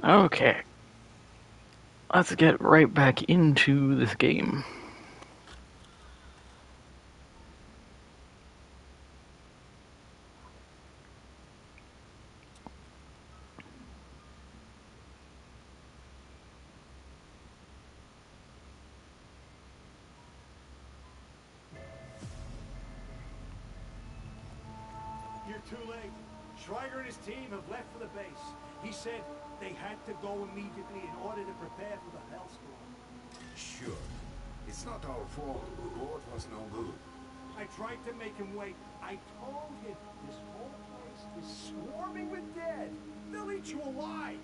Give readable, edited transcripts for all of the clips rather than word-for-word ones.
Okay, let's get right back into this game. You're too late. Schweiger and his team have left for the base. He said they had to go immediately in order to prepare for the Hellstorm. Sure. It's not our fault. The board was no good. I tried to make him wait. I told him this whole place is swarming with dead. They'll eat you alive.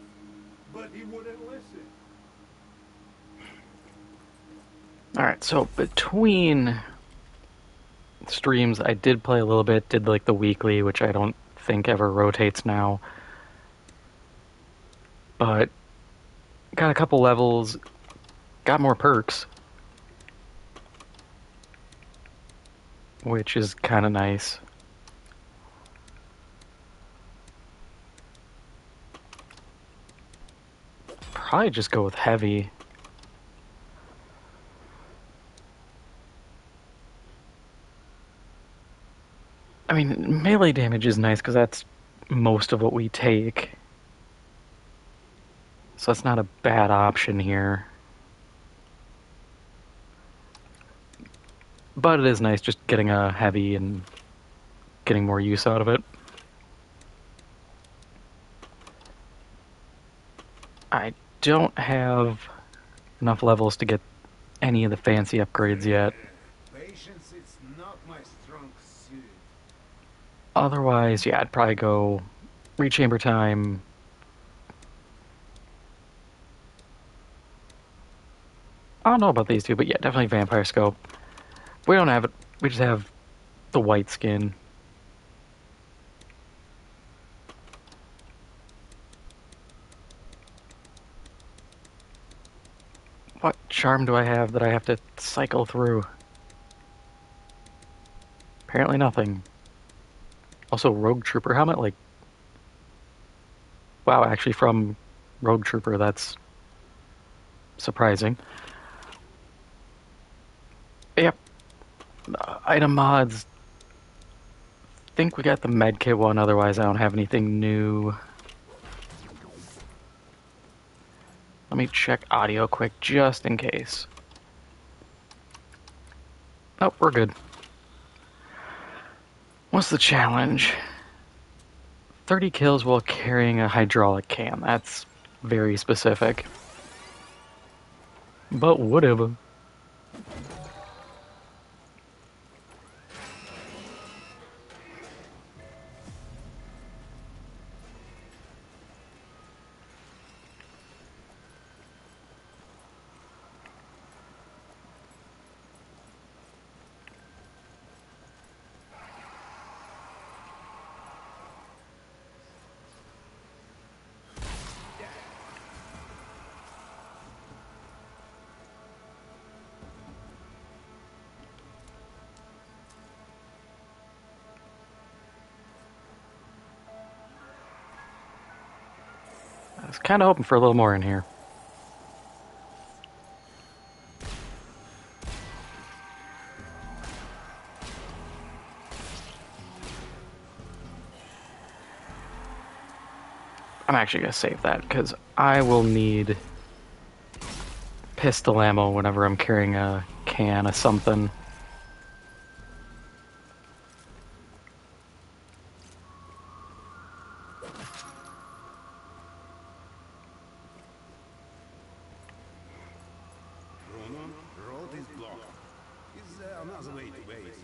But he wouldn't listen. Alright, so between streams, I did play a little bit, did like the weekly, which I don't think ever rotates now. But got a couple levels, got more perks, which is kind of nice. Probably just go with heavy. I mean, melee damage is nice because that's most of what we take. So that's not a bad option here. But it is nice just getting a heavy and getting more use out of it. I don't have enough levels to get any of the fancy upgrades yet. Patience is not my strong suit. Otherwise, yeah, I'd probably go rechamber time. I don't know about these two, but yeah, definitely vampire scope. We don't have it. We just have the white skin. What charm do I have that I have to cycle through? Apparently nothing. Also, Rogue Trooper helmet, like... Wow, actually from Rogue Trooper, that's surprising. Yep. Item mods. Think we got the medkit one, otherwise I don't have anything new. Let me check audio quick, just in case. Oh, we're good. What's the challenge? 30 kills while carrying a hydraulic can. That's very specific. But whatever. I was kind of hoping for a little more in here. I'm actually going to save that because I will need pistol ammo whenever I'm carrying a can of something. Bruno, road is blocked. Is there another way to base?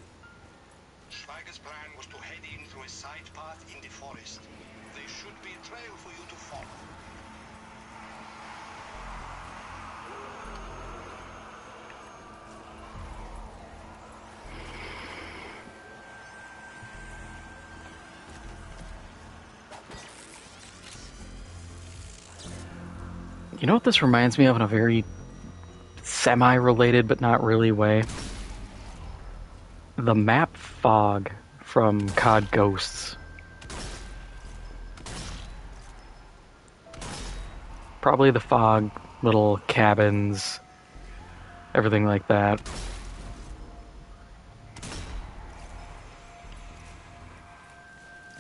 Schweiger's plan was to head in through a side path in the forest. There should be a trail for you to follow. You know what this reminds me of in a very semi-related but not really way? The map fog from COD Ghosts. probably the fog, little cabins, everything like that.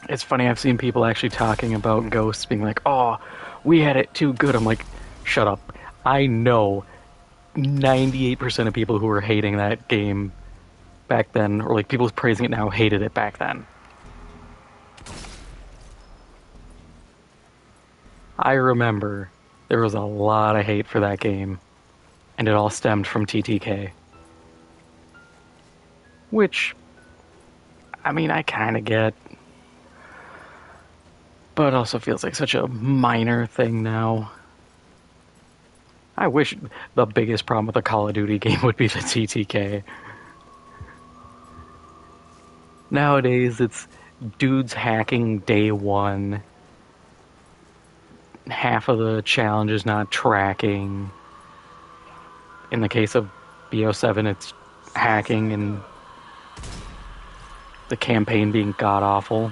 It's funny, I've seen people actually talking about Ghosts being like, oh, we had it too good. I'm like, shut up. I know 98% of people who were hating that game back then, or like people praising it now, hated it back then. I remember there was a lot of hate for that game, and it all stemmed from TTK. Which, I mean, I kind of get, but also feels like such a minor thing now. I wish the biggest problem with a Call of Duty game would be the TTK. Nowadays, it's dudes hacking day one, half of the challenges not tracking. In the case of BO7, it's hacking and the campaign being god-awful.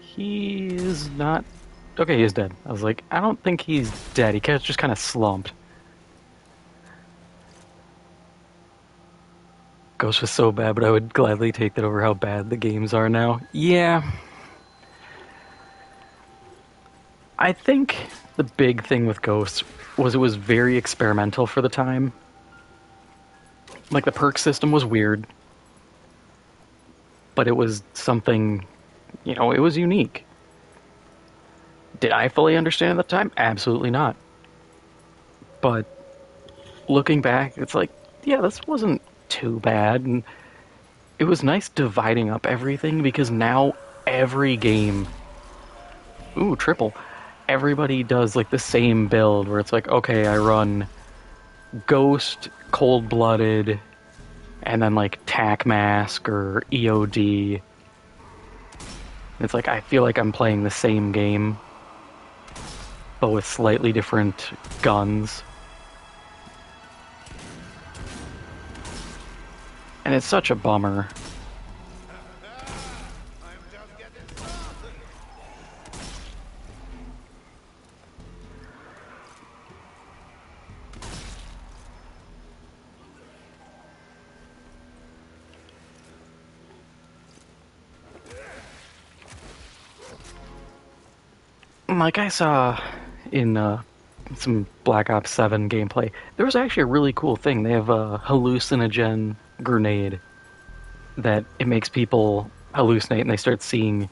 He is not... Okay, he is dead. I was like, I don't think he's dead. He just kind of slumped. Ghost was so bad, but I would gladly take that over how bad the games are now. Yeah. I think the big thing with Ghost was it was very experimental for the time. Like, the perk system was weird, but it was something, you know, it was unique. Did I fully understand at the time? Absolutely not. But looking back, it's like, yeah, this wasn't too bad, and it was nice dividing up everything, because now every game... Ooh, triple. Everybody does, like, the same build, where it's like, okay, I run Ghost, Cold-Blooded, and then, like, Tac Mask or EOD. It's like, I feel like I'm playing the same game, but with slightly different guns. And it's such a bummer. Like I saw in some Black Ops 7 gameplay, there was actually a really cool thing. They have a hallucinogen grenade that it makes people hallucinate and they start seeing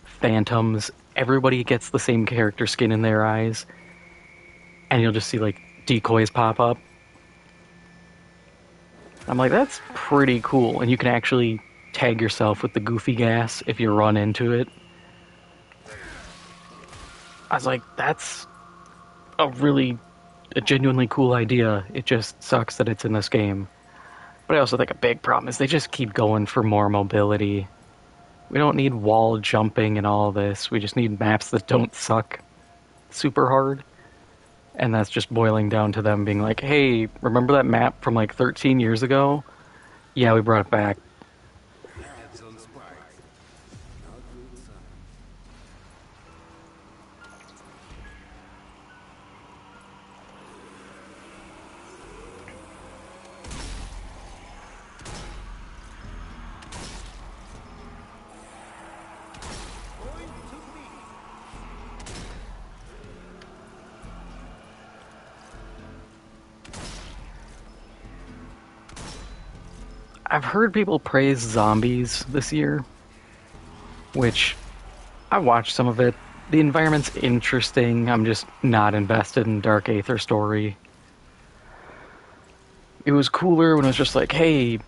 phantoms. Everybody gets the same character skin in their eyes, and you'll just see like decoys pop up. I'm like, that's pretty cool, and you can actually tag yourself with the goofy gas if you run into it. I was like, that's a genuinely cool idea. It just sucks that it's in this game. But I also think a big problem is they just keep going for more mobility. We don't need wall jumping and all this. We just need maps that don't suck super hard. And that's just boiling down to them being like, hey, remember that map from like 13 years ago? Yeah, we brought it back. Heads on spikes. Not good sign. I've heard people praise Zombies this year, which I watched some of it. The environment's interesting. I'm just not invested in Dark Aether story. It was cooler when it was just like, hey,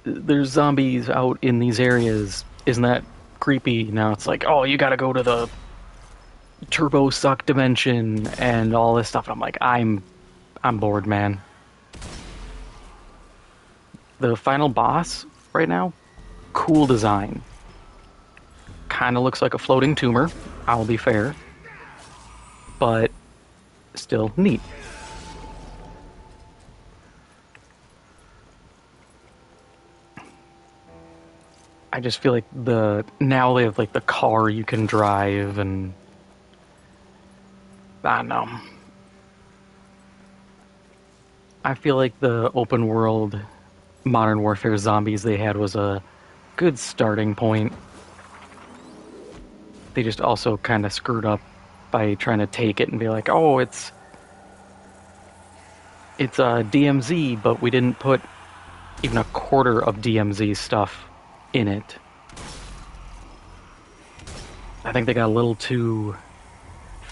there's zombies out in these areas. Isn't that creepy? Now it's like, oh, you gotta go to the turbo suck dimension and all this stuff. And I'm like, I'm bored, man. The final boss right now, cool design. Kind of looks like a floating tumor, I'll be fair. But still neat. I just feel like now they have like the car you can drive, and I don't know. I feel like the open world Modern Warfare zombies they had was a good starting point. They just also kind of screwed up by trying to take it and be like, oh, it's a DMZ, but we didn't put even a quarter of DMZ stuff in it. I think they got a little too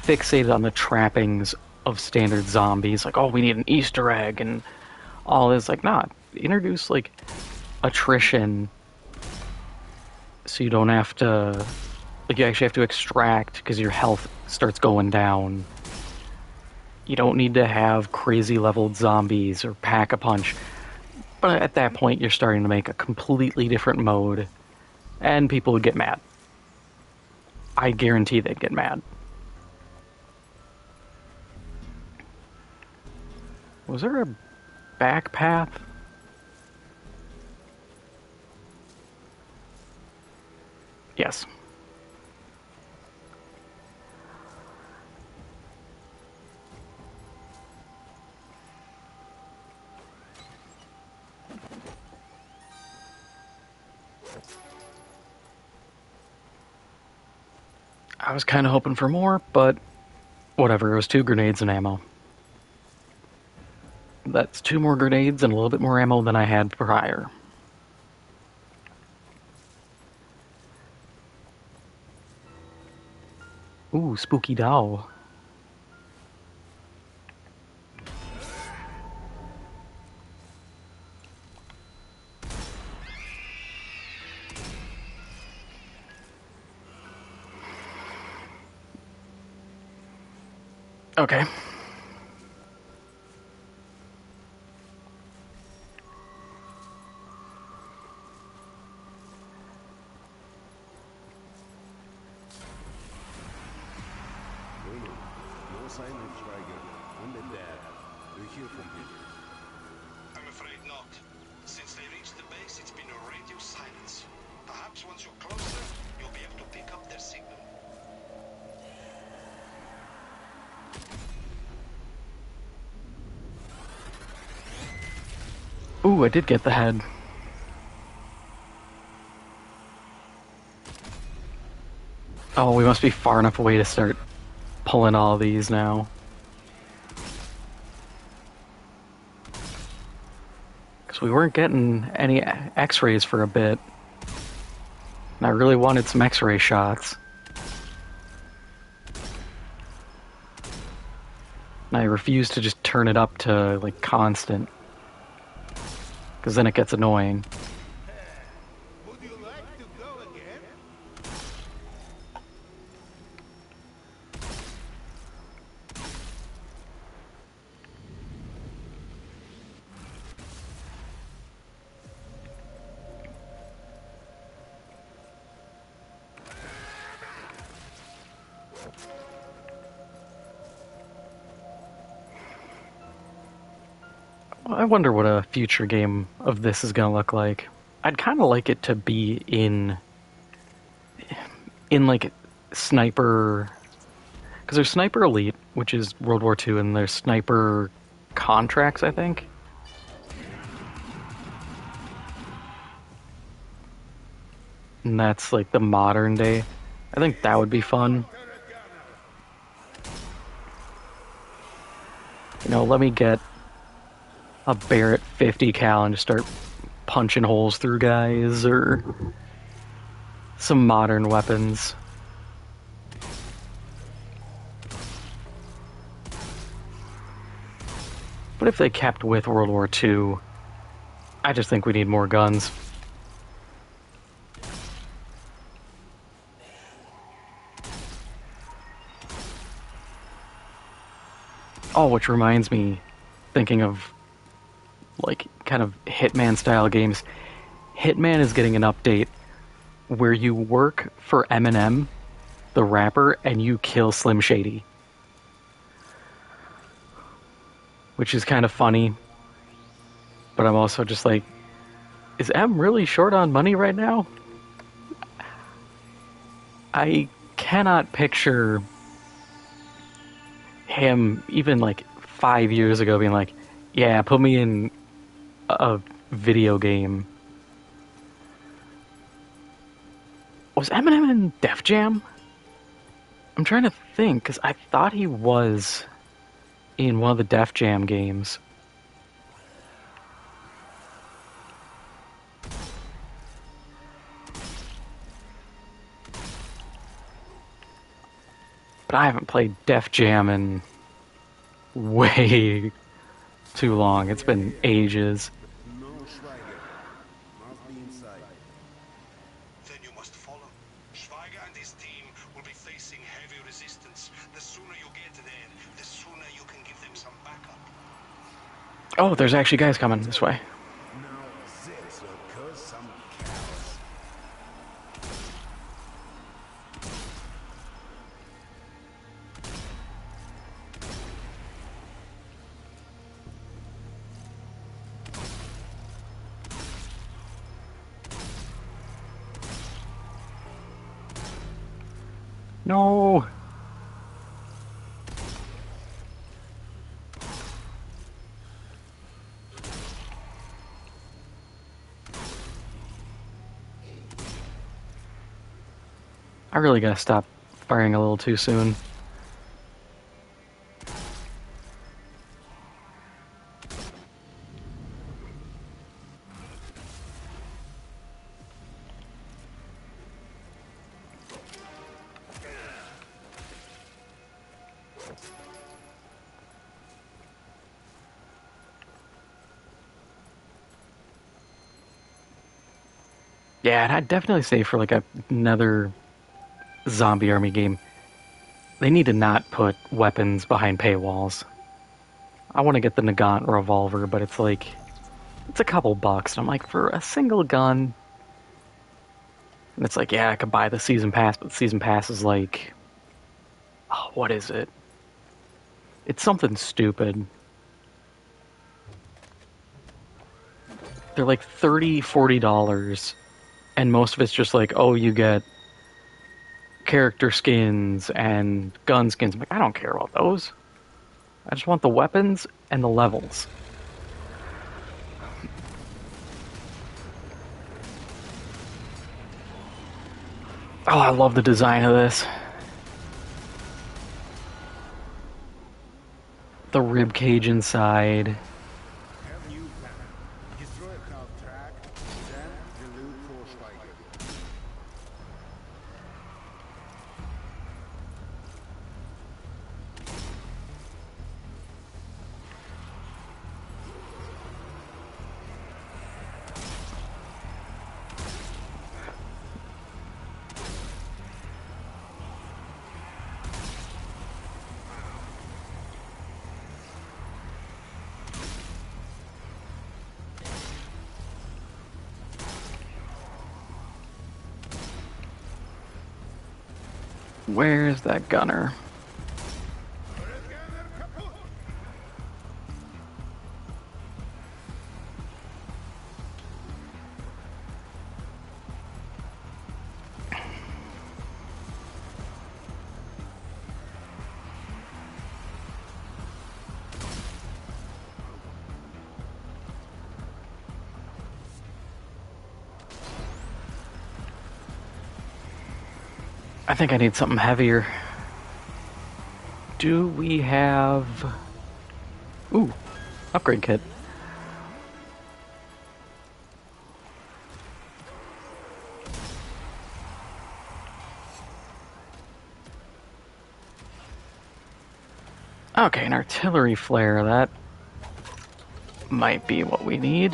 fixated on the trappings of standard zombies. Like, oh, we need an Easter egg and all this. Like, nah, introduce, like, attrition so you don't have to... Like, you actually have to extract because your health starts going down. You don't need to have crazy leveled zombies or pack-a-punch. But at that point, you're starting to make a completely different mode, and people would get mad. I guarantee they'd get mad. Was there a back path? Yes. I was kind of hoping for more, but whatever. It was 2 grenades and ammo. That's 2 more grenades and a little bit more ammo than I had prior. Ooh, spooky doll. Okay. No sign of Schweiger. When the dad. We hear from him. I'm afraid not. Since they reached the base, it's been a radio silence. Perhaps once you're closer, you'll be able to pick up their signal. Ooh, I did get the head. Oh, we must be far enough away to start pulling all these now. Because we weren't getting any x-rays for a bit. And I really wanted some x-ray shots. And I refused to just turn it up to, like, constant. Because then it gets annoying. Would you like to go again? I wonder what a future game of this is going to look like. I'd kind of like it to be in like Sniper, because there's Sniper Elite, which is World War II, and there's Sniper Contracts, I think. And that's like the modern day. I think that would be fun. You know, let me get a Barrett 50 cal and just start punching holes through guys, or some modern weapons. But if they kept with World War II, I just think we need more guns. Oh, which reminds me, thinking of, like, kind of Hitman-style games, Hitman is getting an update where you work for Eminem, the rapper, and you kill Slim Shady. Which is kind of funny, but I'm also just like, is M really short on money right now? I cannot picture him, even like 5 years ago, being like, yeah, put me in a video game. Was Eminem in Def Jam? I'm trying to think, because I thought he was in one of the Def Jam games. But I haven't played Def Jam in way too long. It's been ages. No Schweiger. Must be inside. Then you must follow. Schweiger and his team will be facing heavy resistance. The sooner you get there, the sooner you can give them some backup. Oh, there's actually guys coming this way. Now this will cause some chaos. No! I really gotta stop firing a little too soon. Yeah, and I'd definitely say for like another zombie army game, they need to not put weapons behind paywalls. I want to get the Nagant revolver, but it's like, it's a couple bucks. And I'm like, for a single gun, and it's like, yeah, I could buy the season pass, but the season pass is like, oh, what is it? It's something stupid. They're like $30, $40, and most of it's just like, oh, you get character skins and gun skins. I'm like, I don't care about those. I just want the weapons and the levels. Oh, I love the design of this. The rib cage inside. Have new plan. Destroy Kraut track, then reload for Schweiger. Where's that gunner? I think I need something heavier. Do we have... Ooh, upgrade kit. Okay, an artillery flare, that might be what we need.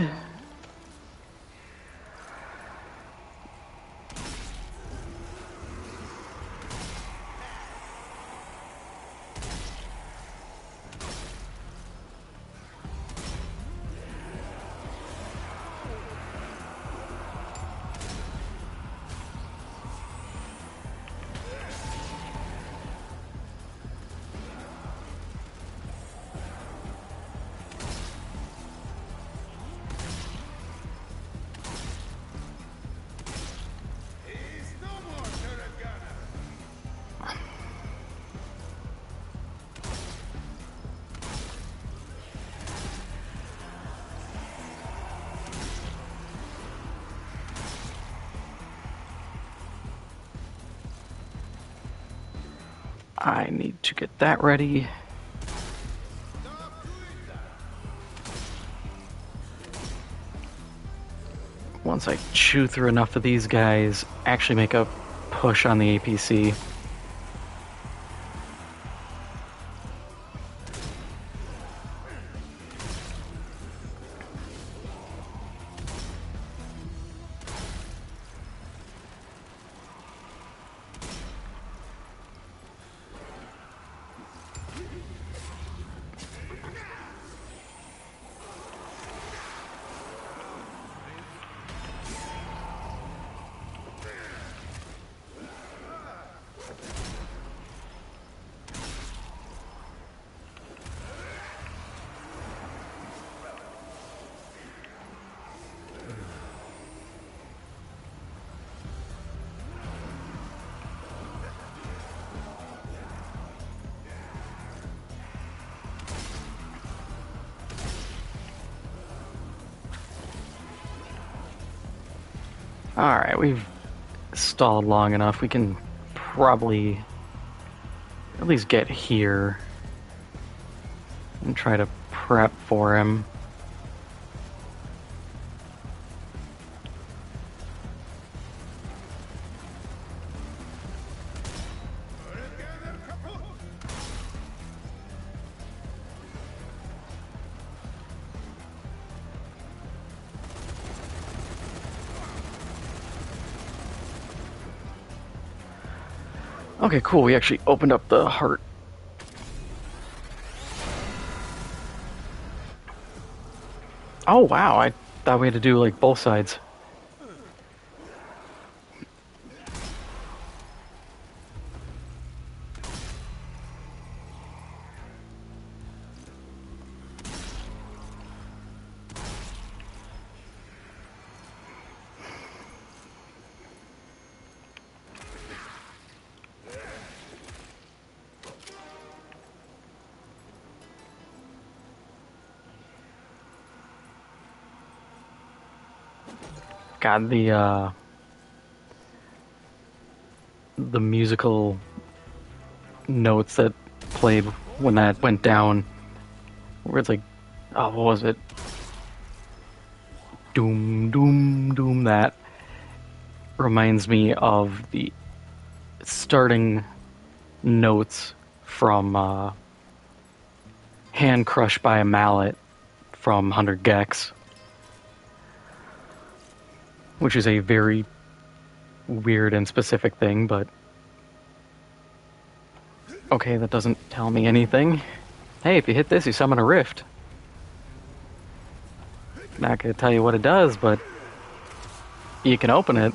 He's no more turret gunner. I need to get that ready. Stop doing that. Once I chew through enough of these guys, actually make a push on the APC. Alright, we've stalled long enough. We can probably at least get here and try to prep for him. Turret gunner kaput. Okay, cool. We actually opened up the heart. Oh, wow. I thought we had to do, like, both sides. God, the musical notes that played when that went down, where it's like, oh, what was it? Doom, doom, doom. That reminds me of the starting notes from Hand Crushed by a Mallet from 100 Gex, which is a very weird and specific thing, but okay, that doesn't tell me anything. Hey, if you hit this, you summon a rift. Not gonna tell you what it does, but you can open it.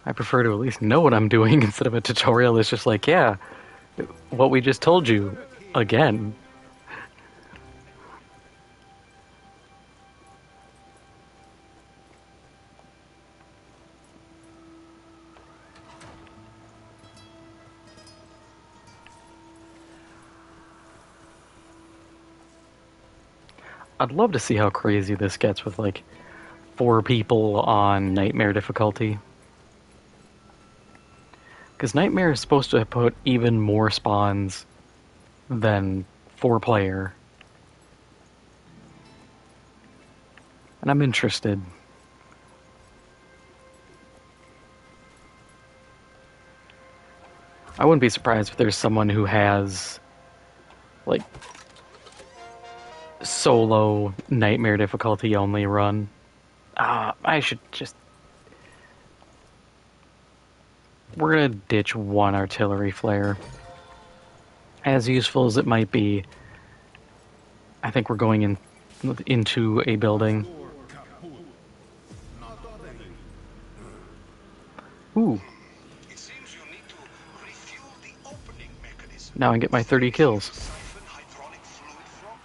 I prefer to at least know what I'm doing instead of a tutorial that's just like, yeah, what we just told you again. I'd love to see how crazy this gets with like 4 people on nightmare difficulty. Because Nightmare is supposed to put even more spawns than 4-player. And I'm interested. I wouldn't be surprised if there's someone who has, like, solo Nightmare difficulty only run. I should just... We're gonna ditch one artillery flare. As useful as it might be, I think we're going into a building. Ooh. It seems you need to refuel the opening mechanism. Now I get my 30 kills. Siphon hydraulic fluid from?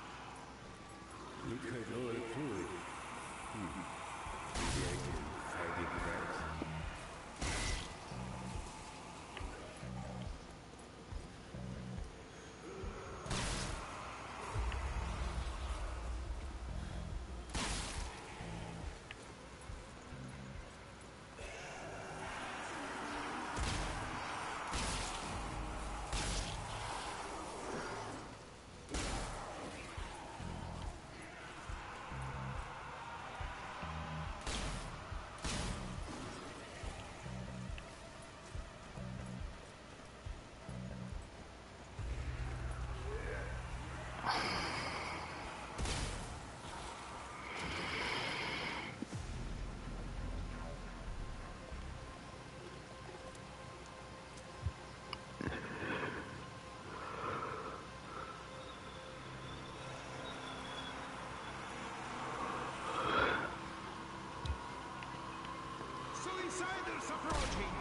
Suiciders approaching!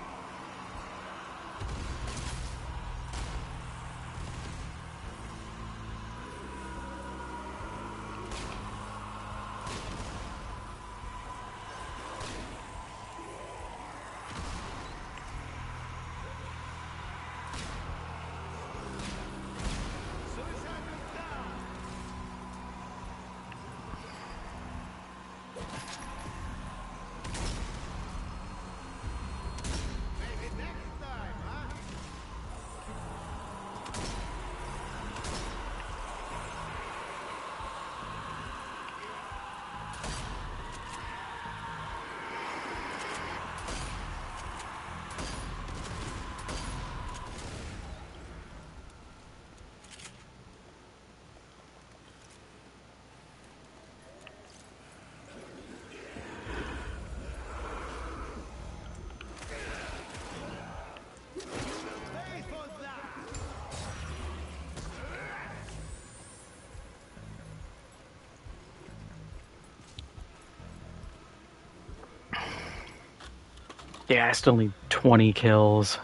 Yeah, I still need 20 kills.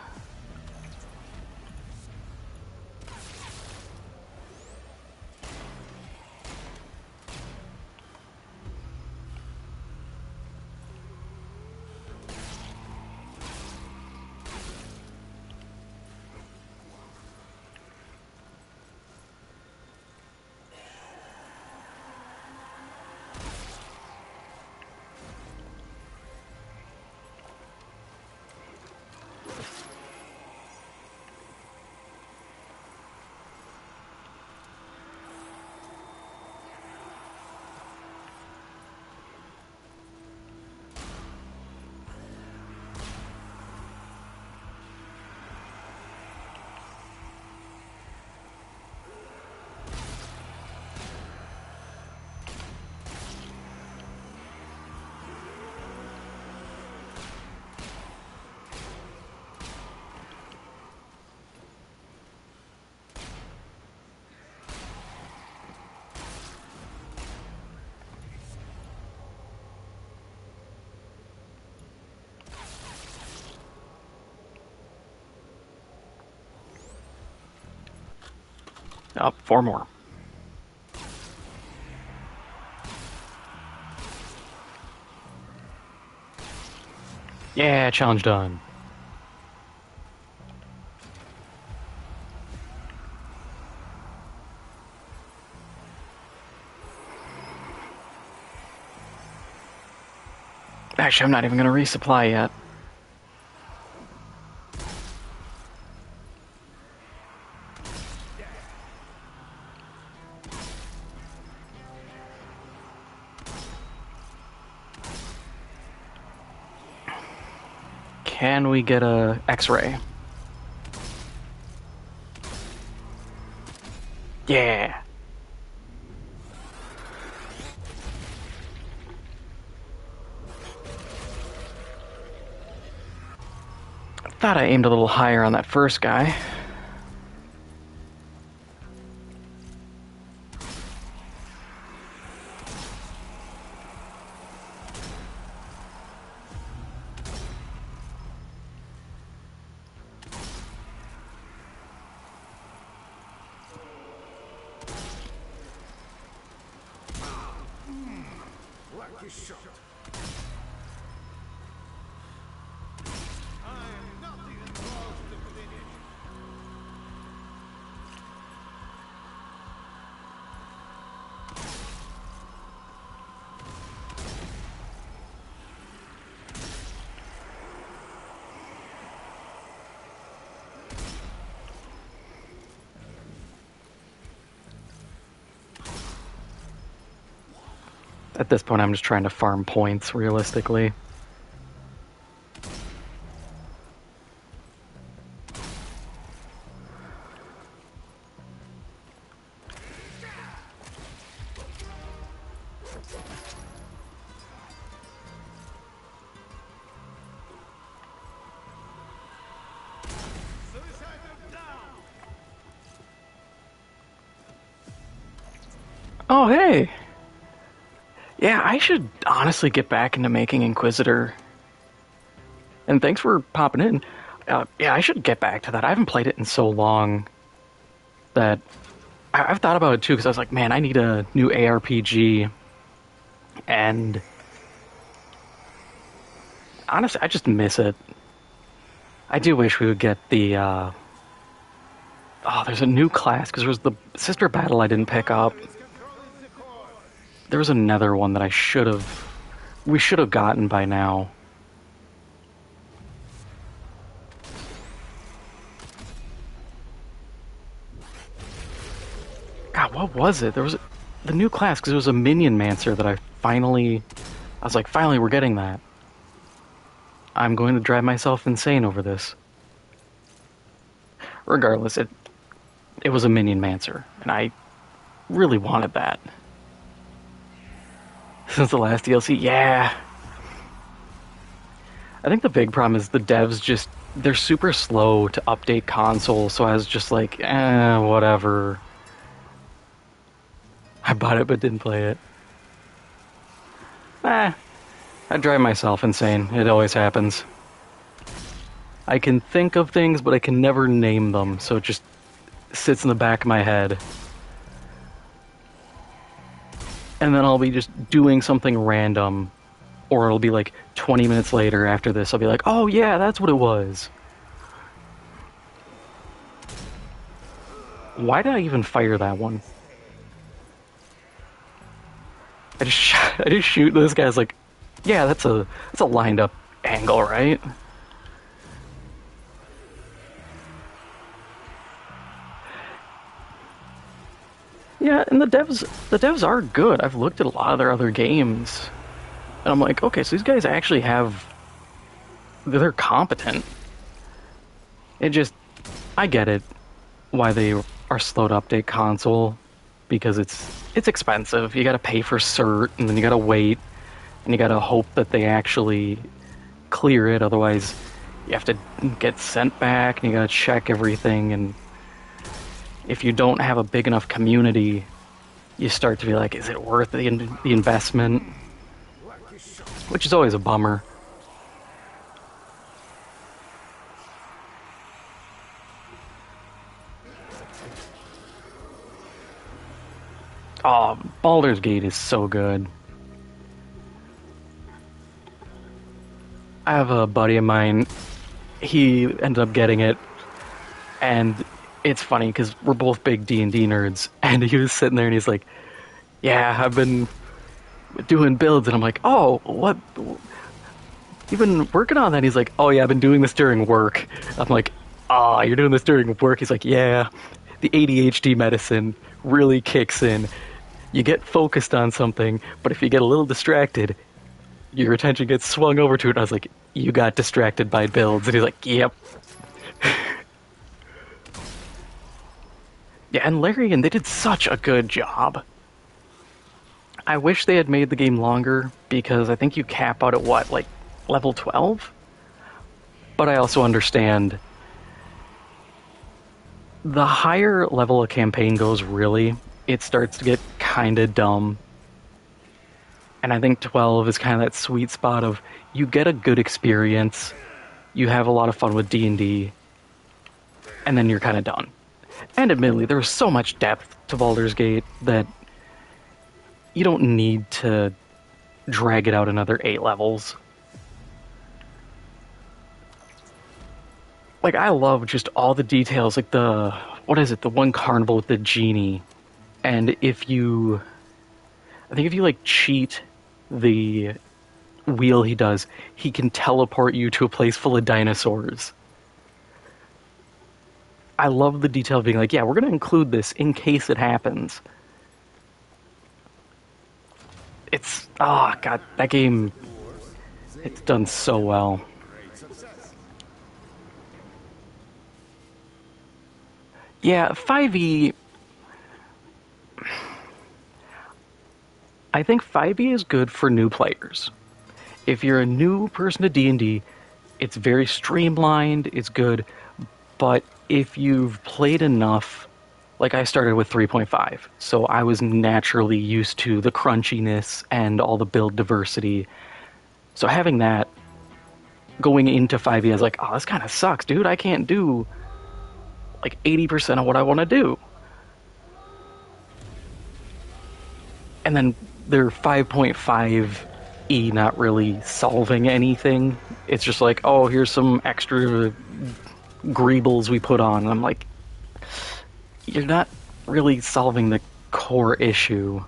Oh, 4 more. Yeah, challenge done. Actually, I'm not even going to resupply yet. Can we get a X-ray? Yeah. I thought I aimed a little higher on that first guy. Lucky shot. I am not even close to finish. At this point, I'm just trying to farm points, realistically. Oh, hey! Yeah, I should honestly get back into making Inquisitor. And thanks for popping in. Yeah, I should get back to that. I haven't played it in so long that I've thought about it too, because I was like, man, I need a new ARPG. And honestly, I just miss it. I do wish we would get the... Oh, there's a new class, because there was the Sister Battle I didn't pick up. There was another one that we should have gotten by now. God, what was it? There was the new class, because it was a Minion Mancer that I was like, finally we're getting that. I'm going to drive myself insane over this. Regardless, it was a Minion Mancer, and I really wanted that. Since the last DLC, yeah. I think the big problem is the devs they're super slow to update consoles, so I was just like, whatever. I bought it but didn't play it. I drive myself insane. It always happens. I can think of things, but I can never name them, so it just sits in the back of my head. And then I'll be just doing something random, or it'll be like 20 minutes later after this, I'll be like, oh yeah, that's what it was. Why did I even fire that one? I just shoot this guy's like, yeah, that's a lined up angle, right? Yeah, and the devs are good. I've looked at a lot of their other games, and I'm like, okay, so these guys actually they're competent. I get it, why they are slow to update console, because it's expensive. You gotta pay for cert, and then you gotta wait, and you gotta hope that they actually clear it, otherwise you have to get sent back, and you gotta check everything, and if you don't have a big enough community, you start to be like, is it worth the investment? Which is always a bummer. Oh, Baldur's Gate is so good. I have a buddy of mine, he ended up getting it, and it's funny because we're both big D&D nerds, and he was sitting there and he's like, yeah, I've been doing builds, and I'm like, oh, what? You've been working on that? He's like, oh yeah, I've been doing this during work. I'm like, ah, you're doing this during work? He's like, yeah, the ADHD medicine really kicks in. You get focused on something, but if you get a little distracted, your attention gets swung over to it. And I was like, you got distracted by builds. And he's like, yep. Yeah, and Larian, they did such a good job. I wish they had made the game longer, because I think you cap out at what, like level 12? But I also understand the higher level a campaign goes, really, it starts to get kind of dumb. And I think 12 is kind of that sweet spot of you get a good experience, you have a lot of fun with D&D, and then you're kind of done. And admittedly, there was so much depth to Baldur's Gate that you don't need to drag it out another 8 levels. Like, I love just all the details, like the one carnival with the genie. And I think if you, like, cheat the wheel he does, he can teleport you to a place full of dinosaurs. I love the detail of being like, yeah, we're going to include this in case it happens. Oh god, that game, it's done so well. Yeah, 5e, I think 5e is good for new players. If you're a new person to D&D, it's very streamlined, it's good, but if you've played enough, like I started with 3.5, so I was naturally used to the crunchiness and all the build diversity. So having that going into 5e, I was like, oh, this kind of sucks, dude. I can't do like 80% of what I want to do. And then they're 5.5e not really solving anything. It's just like, oh, here's some extra greebles we put on. And I'm like, you're not really solving the core issue.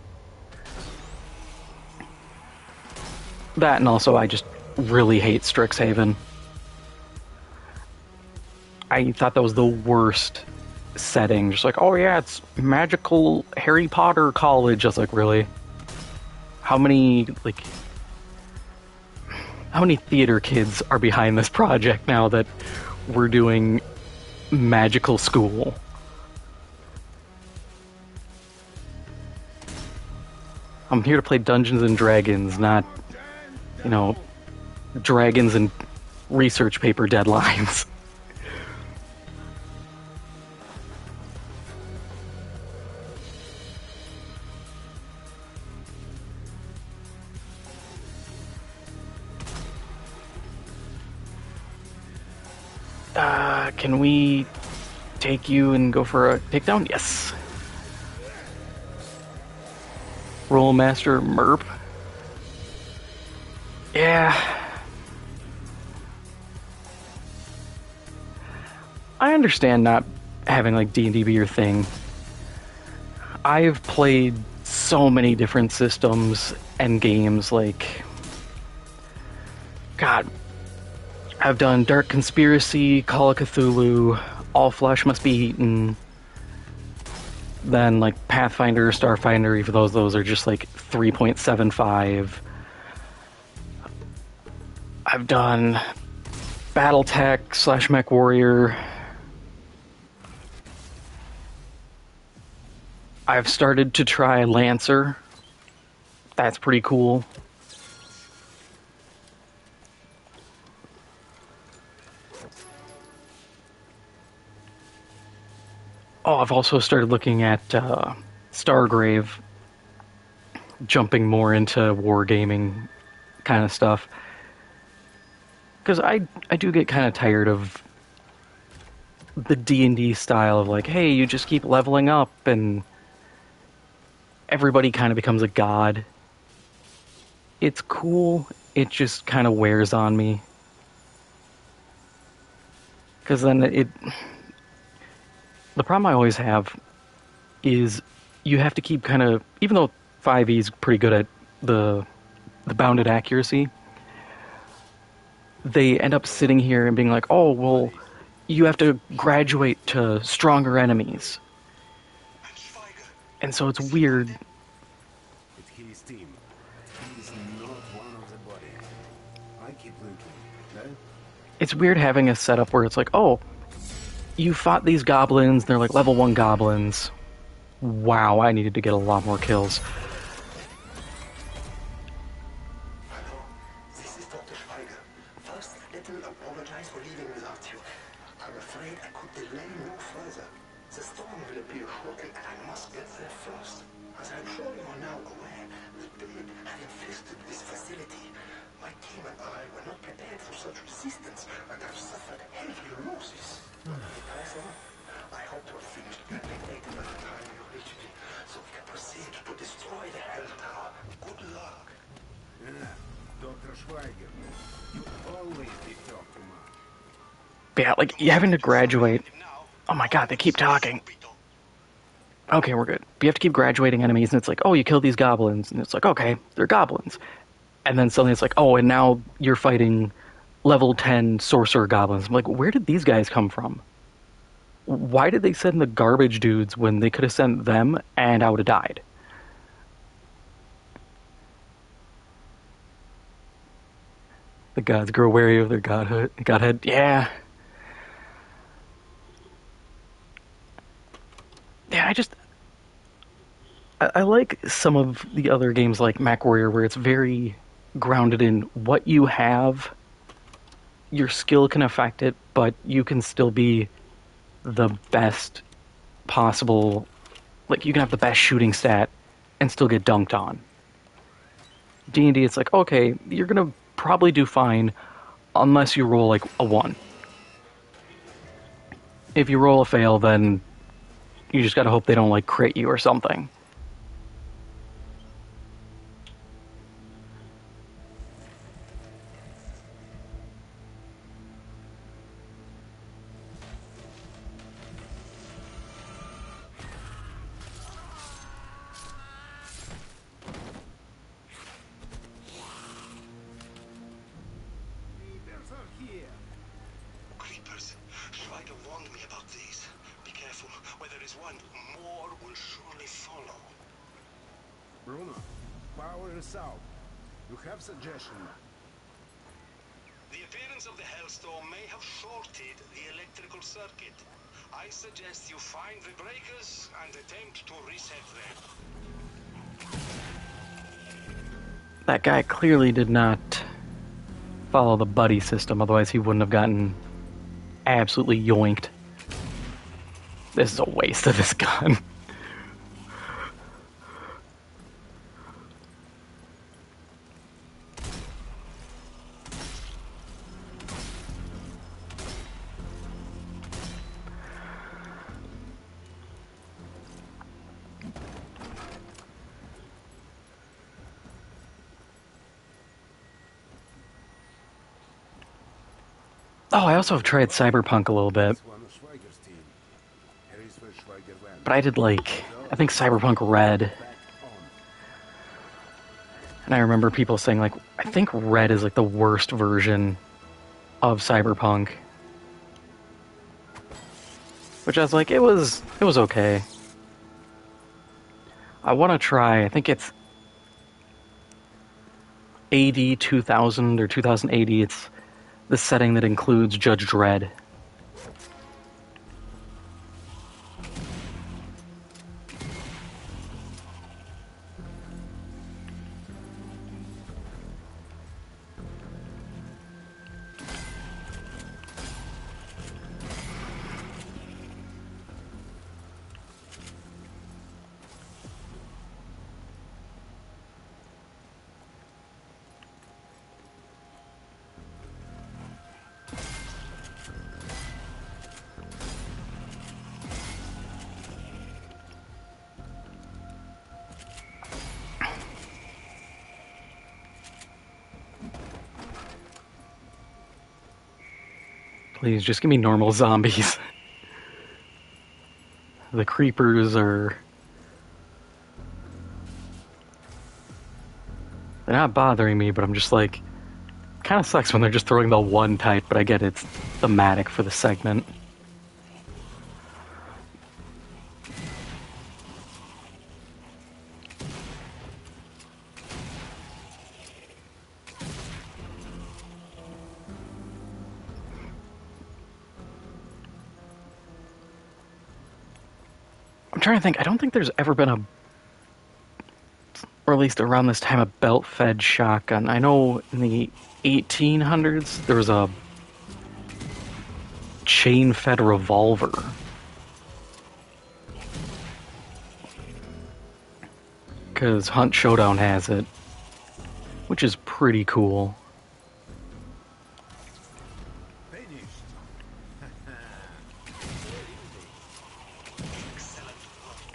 That, and also I just really hate Strixhaven. I thought that was the worst setting. Just like, oh yeah, it's magical Harry Potter college. I was like, really? How many theater kids are behind this project now that we're doing magical school? I'm here to play Dungeons and Dragons, not, dragons and research paper deadlines. Can we take you and go for a takedown? Yes. Rollmaster Merp. Yeah. I understand not having like D&D be your thing. I've played so many different systems and games, like, God, I've done Dark Conspiracy, Call of Cthulhu, All Flesh Must Be Eaten, then like Pathfinder, Starfinder, even though those are just like 3.75. I've done Battletech / Mech Warrior. I've started to try Lancer. That's pretty cool. Oh, I've also started looking at Stargrave, jumping more into wargaming kind of stuff. Because I do get kind of tired of the D&D style of like, hey, you just keep leveling up and everybody kind of becomes a god. It's cool, it just kind of wears on me. Because then the problem I always have is you have to keep kind of, even though 5e is pretty good at the bounded accuracy, they end up sitting here and being like, oh, well, you have to graduate to stronger enemies. And so it's weird. It's his team. He's not one of the body. It's weird having a setup where it's like, oh, you fought these goblins, they're like level 1 goblins. Wow, I needed to get a lot more kills. Hello, this is Dr. Schweiger. First, let me apologize for leaving without you. I'm afraid I could delay no further. The storm will appear shortly, and I must get there first. As I'm sure you are now aware, the dead have infested this facility. My team and I were not prepared for such resistance, and have suffered heavy losses. I hope to have finished replicating by the time you reach me, so we can proceed to destroy the Hell Tower. Good luck. Dr. Schweiger, you always did talk too much. But yeah, like, you having to graduate. Oh my god, they keep talking. Okay, we're good. But you have to keep graduating enemies, and it's like, oh, you killed these goblins. And it's like, okay, they're goblins. And then suddenly it's like, oh, and now you're fighting level 10 sorcerer goblins. I'm like, where did these guys come from? Why did they send the garbage dudes when they could have sent them and I would have died? The gods grow wary of their godhead. Yeah. Yeah, I like some of the other games like MechWarrior where it's very grounded in what you have. Your skill can affect it, but you can still be the best possible. Like, you can have the best shooting stat and still get dunked on. D&D, it's like, okay, you're gonna probably do fine unless you roll like a 1. If you roll a fail, then you just gotta hope they don't like crit you or something. Leaders are here. Creepers. Schweiger warned me about these. Be careful. Where there is one, more will surely follow. Bruno, power is out. You have suggestion? The appearance of the Hellstorm may have shorted the electrical circuit. I suggest you find the breakers and attempt to reset them. That guy clearly did not follow the buddy system, otherwise he wouldn't have gotten absolutely yoinked. This is a waste of this gun. Oh, I also have tried Cyberpunk a little bit, It's one of Schweiger's team. Here is where Schweiger went. but I did like, I think Cyberpunk Red, Back on. and I remember people saying like, I think Red is like the worst version of Cyberpunk. Which I was like, it was okay. I want to try, I think it's AD 2000 or 2080, it's the setting that includes Judge Dredd. Please, just give me normal zombies. The creepers are... they're not bothering me, but I'm just like... kind of sucks when they're just throwing the one type, but I get it's thematic for the segment. I'm trying to think. I don't think there's ever been a, or at least around this time, a belt-fed shotgun. I know in the 1800s there was a chain-fed revolver. Because Hunt Showdown has it, which is pretty cool. Finished. Excellent work.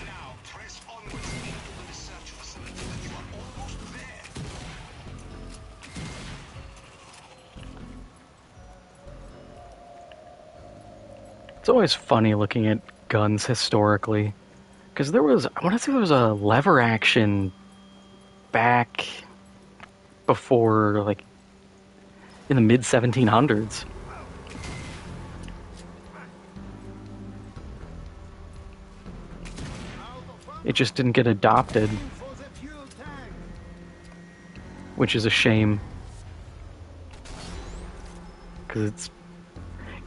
Now press onwards into the research facility. You are almost there. It's always funny looking at guns historically. Because there was, I want to say there was a lever action back before, like, in the mid 1700s. It just didn't get adopted, For the fuel tank. which is a shame. Because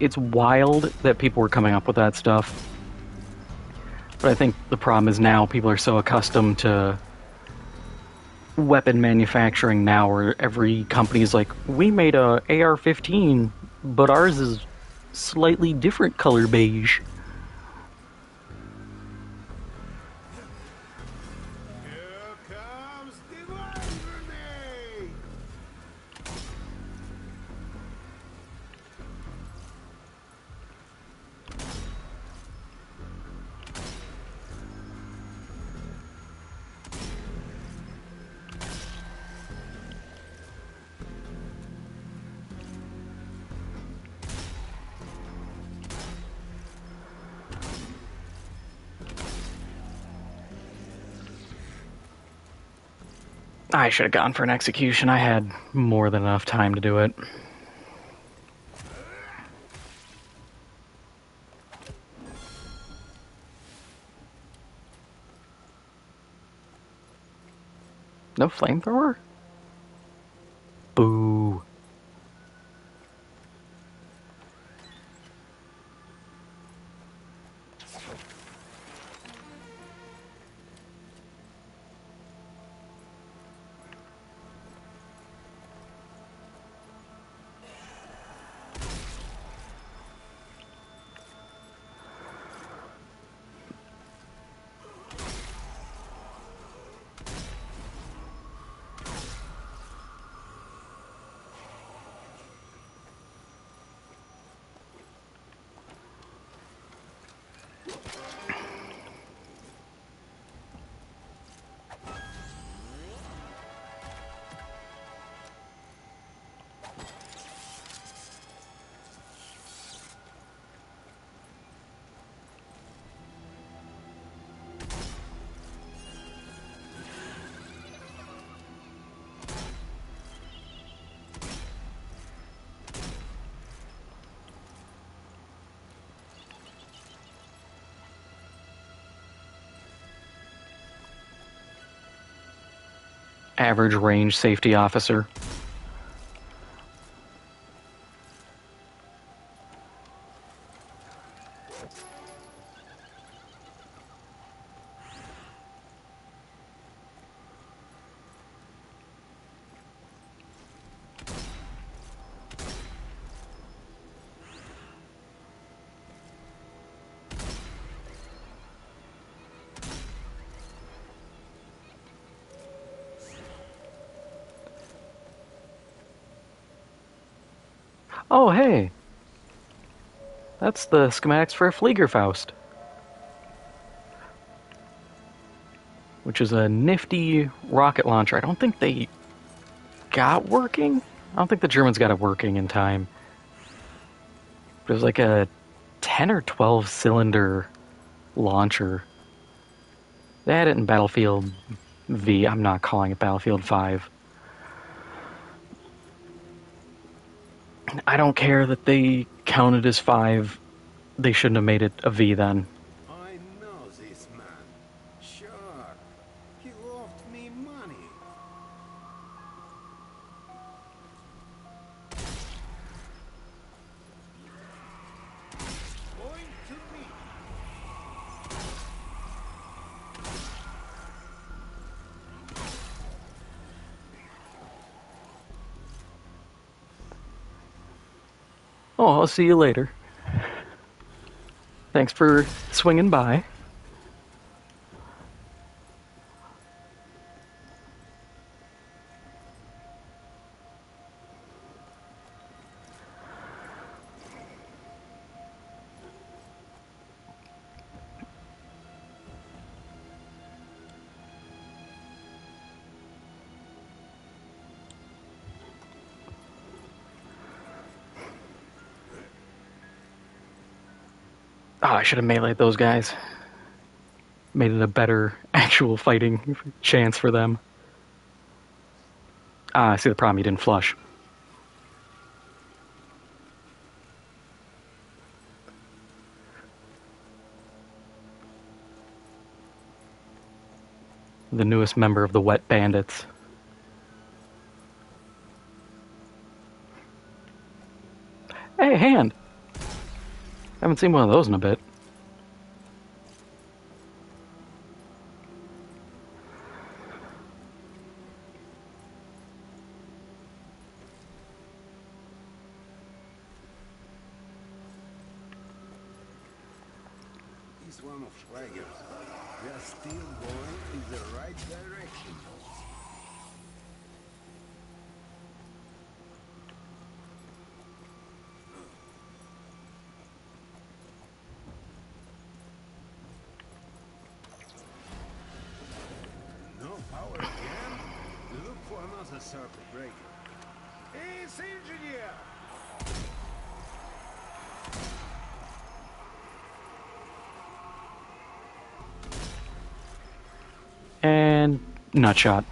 it's wild that people were coming up with that stuff. But I think the problem is now people are so accustomed to weapon manufacturing now, where every company is like, we made a AR-15, but ours is slightly different color beige. Here comes the one grenade. I should have gone for an execution. I had more than enough time to do it. No flamethrower? Boo. Average range safety officer. Oh, hey. That's the schematics for a Fliegerfaust. Which is a nifty rocket launcher. I don't think they got working. I don't think the Germans got it working in time. But it was like a 10 or 12 cylinder launcher. They had it in Battlefield V. I'm not calling it Battlefield 5. I don't care that they counted as 5. They shouldn't have made it a V then. I know this man. Sure. He owed me money. Going to me. Oh, I'll see you later. Thanks for swinging by. Oh, I should have meleeed those guys. Made it a better actual fighting chance for them. Ah, I see the problem. You didn't flush. The newest member of the Wet Bandits. Hey, hand! Haven't seen one of those in a bit. He's one of Schweiger's. We are still going in the right direction. No power again? Look for another circuit breaker. It's engineer! And nutshot.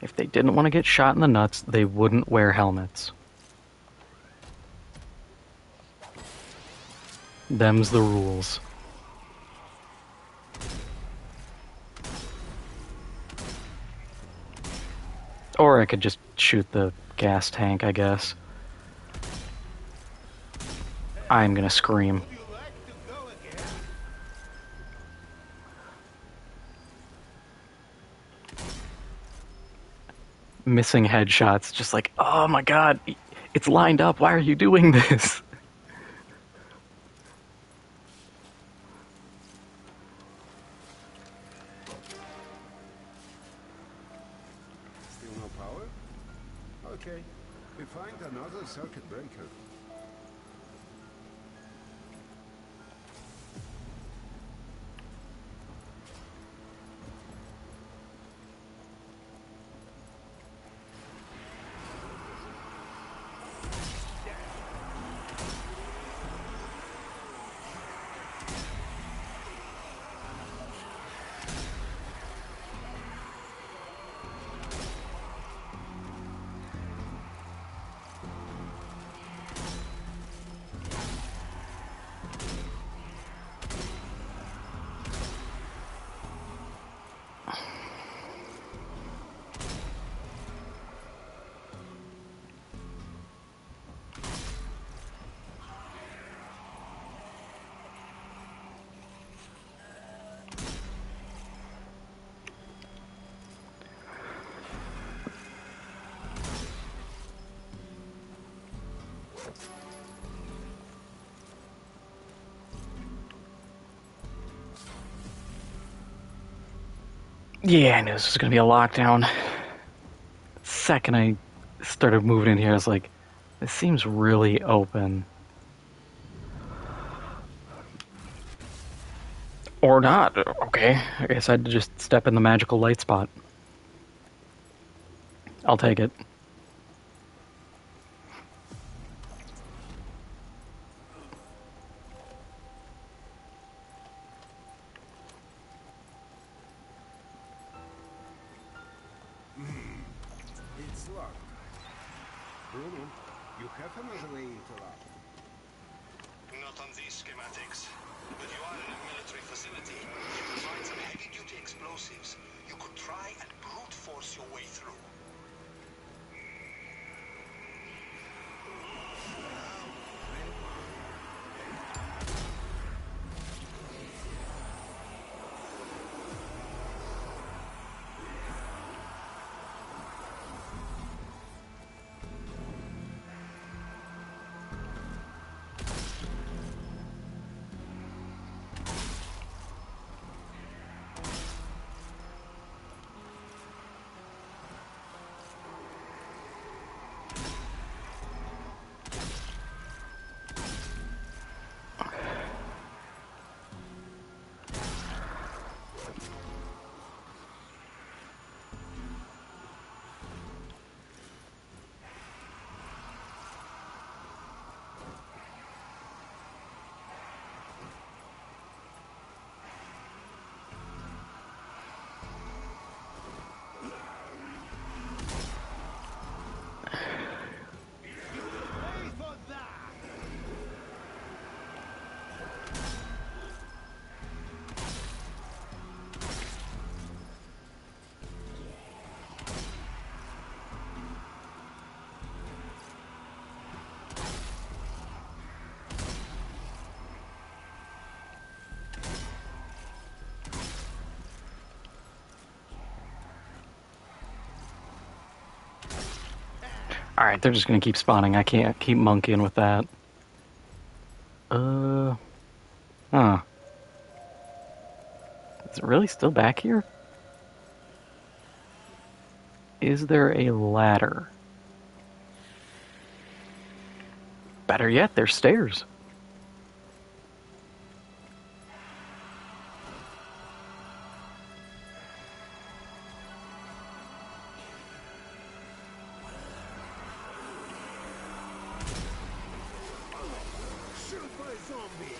If they didn't want to get shot in the nuts, they wouldn't wear helmets. Them's the rules. Or I could just shoot the gas tank, I guess. I'm gonna scream. Missing headshots, just like, oh my god, it's lined up, why are you doing this? Still no power? Okay, we find another circuit breaker. Yeah, I knew this was gonna be a lockdown. The second I started moving in here, I was like, this seems really open. Or not. Okay, I guess I had to just step in the magical light spot. I'll take it. It's locked. Bruno, you have another way to lock. Not on these schematics. But you are in a military facility. You can find some heavy-duty explosives. You could try and brute force your way through. Alright, they're just gonna keep spawning. I can't keep monkeying with that. Huh. Is it really still back here? Is there a ladder? Better yet, there's stairs. Shoot by zombie!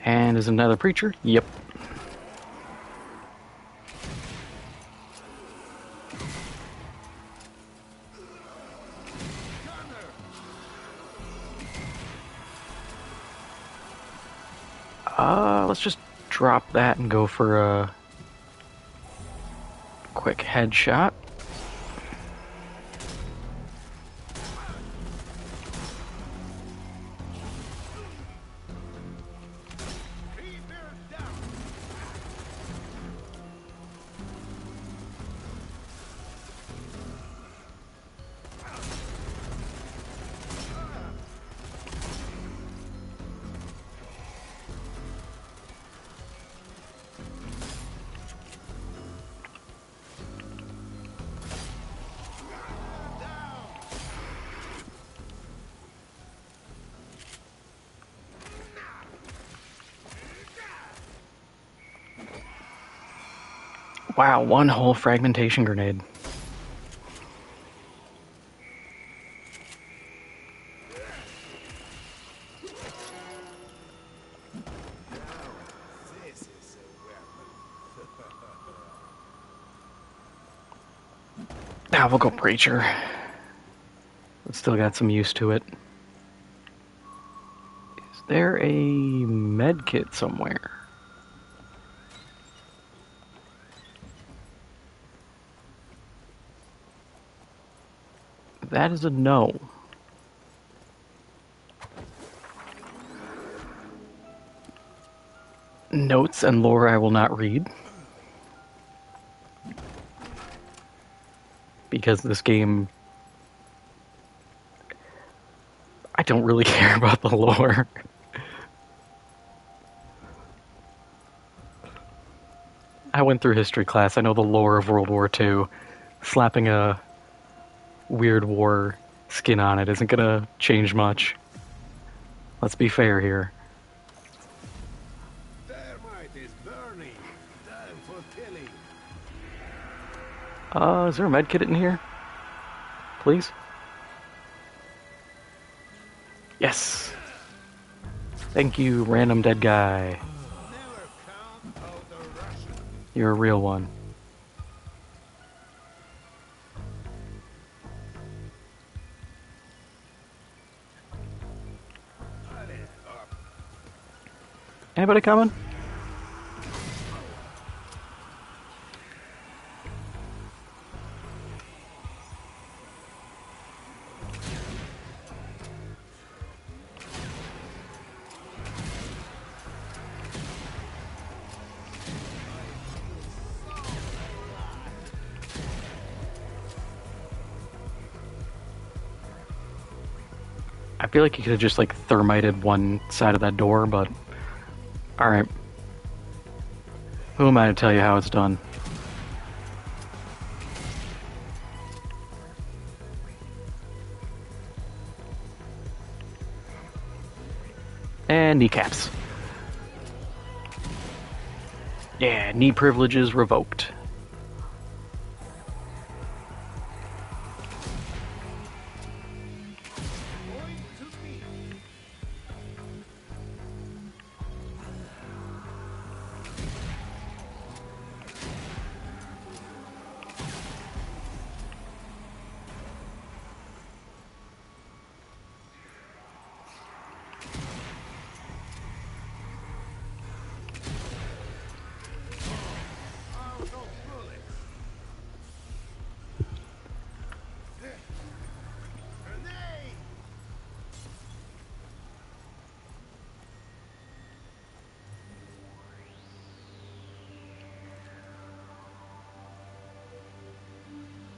And is another preacher? Yep. Let's just drop that and go for a quick headshot. Wow, one whole fragmentation grenade. This is a weapon. Now we'll go preacher. It's still got some use to it. Is there a med kit somewhere? That is a no. Notes and lore I will not read. Because this game... I don't really care about the lore. I went through history class, I know the lore of World War II. Slapping a weird war skin on it isn't gonna change much. Let's be fair here. Thermite is burning. Time for killing. Is there a med kit in here? Please? Yes! Thank you, random dead guy. Never count out a Russian. You're a real one. Anybody coming? I feel like you could have just like thermited one side of that door, but alright. Who am I to tell you how it's done? And kneecaps. Yeah, knee privileges revoked.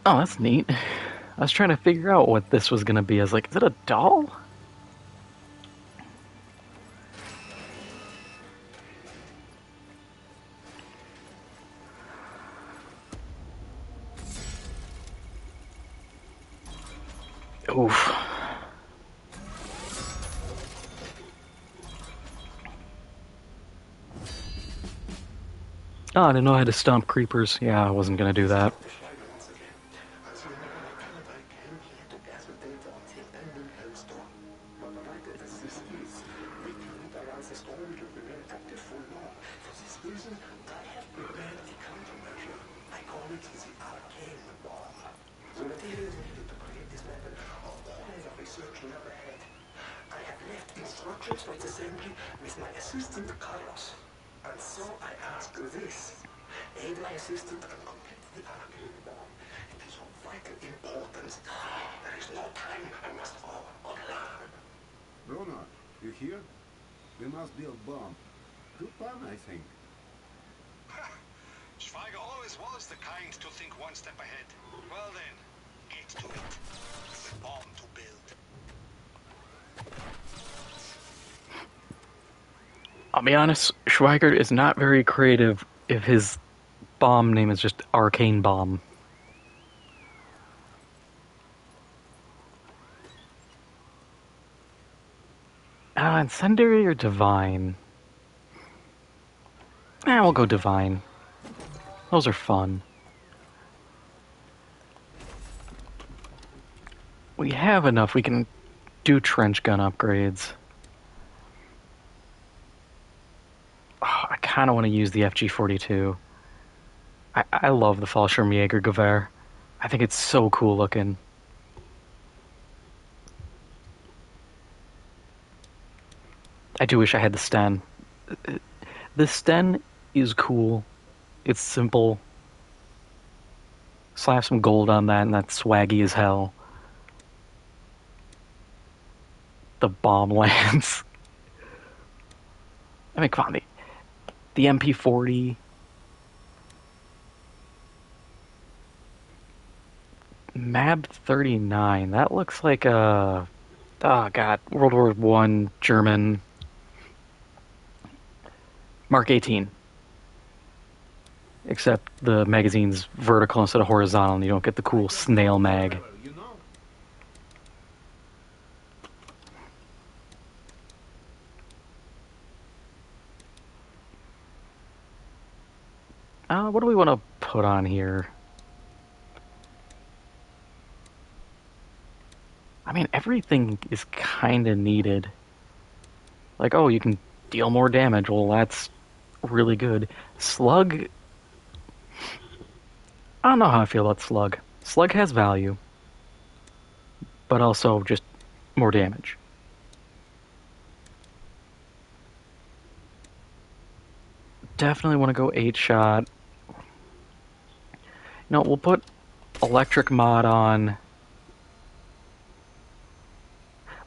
Oh, that's neat. I was trying to figure out what this was gonna be. I was like, is it a doll? Oof. Oh, I didn't know I had to stomp creepers. Yeah, I wasn't gonna do that. Schweiger once again. As you know, my Canada came here to gather data on the impending hailstorm. But vital as this is, we cannot allow the storm to remain active for long. For this reason, I have prepared a countermeasure. I call it the arcane bomb. The materials needed to create this weapon are all the research never had. I have left instructions for its assembly with my assistant Carlos. And so I ask this. Aid my assistant and complete the arcane bomb. It is of vital importance. There is no time. I must go on alarm. Bruno, you hear? We must build bomb. Good plan, I think. Schweiger always was the kind to think one step ahead. Well then, get to it. The bomb to build. I'll be honest, Schweigert is not very creative if his bomb name is just Arcane Bomb. Incendiary or Divine? We'll go Divine. Those are fun. We have enough, we can do trench gun upgrades. Oh, I kind of want to use the FG-42. I love the Fallschirmjägergewehr. I think it's so cool looking. I do wish I had the Sten. The Sten is cool. It's simple. Slap some gold on that and that's swaggy as hell. The bomb lands. I mean, come on, the MP40. MAB 39. That looks like a... Oh, God. World War I German... Mark 18. Except the magazine's vertical instead of horizontal and you don't get the cool snail mag. You know? What do we want to put on here? I mean, everything is kind of needed. Like, oh, you can deal more damage. Well, that's really good. Slug... I don't know how I feel about Slug. Slug has value. But also just more damage. Definitely want to go 8-shot. No, we'll put electric mod on.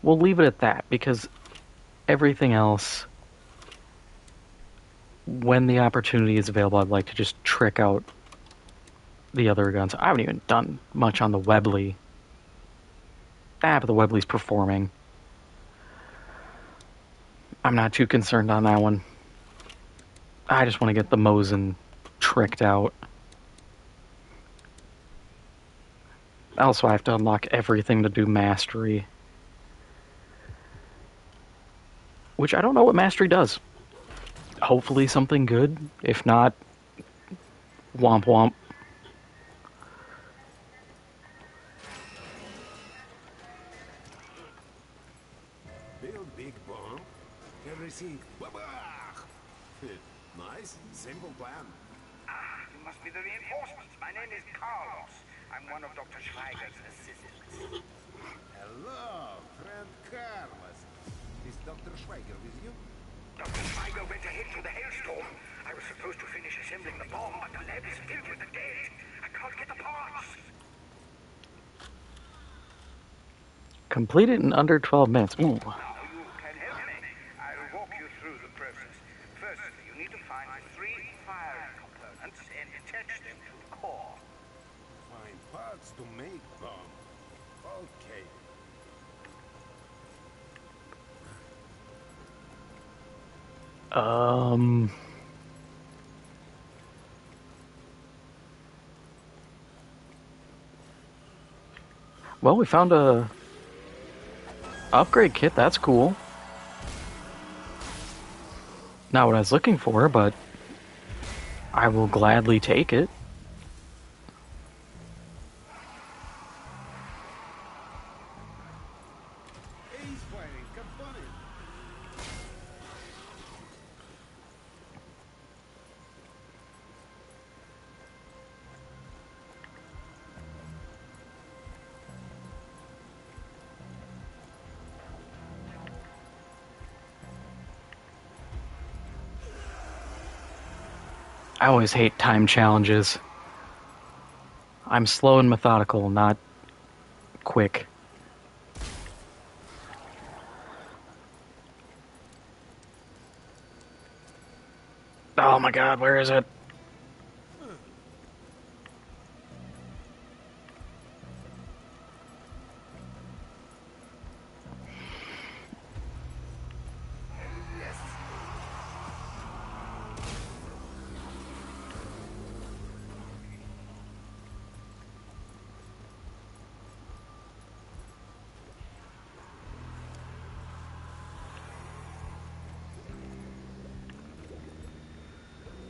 We'll leave it at that, because everything else, when the opportunity is available, I'd like to just trick out the other guns. I haven't even done much on the Webley. But the Webley's performing. I'm not too concerned on that one. I just want to get the Mosin tricked out. Also, I have to unlock everything to do Mastery. Which I don't know what Mastery does. Hopefully something good. If not, womp womp. Build big bomb. Everything. Nice, simple plan. You must be the reinforcements. My name is Carlos. I'm one of Dr. Schweiger's assistants. Hello, friend Carlos. Is Dr. Schweiger with you? Dr. Schweiger went ahead through the hailstorm. I was supposed to finish assembling the bomb, but the lab is filled with the dead. I can't get the parts. Complete it in under 12 minutes. Ooh. Now you can help me. I'll walk you through the process. First, you need to find 3 firing components and attach them to the core. find parts to make bomb. Okay. Um. Well, we found a upgrade kit. That's cool. Not what I was looking for, but I will gladly take it. Ace fighting, come funny. I always hate time challenges. I'm slow and methodical, not quick. Oh my god, where is it?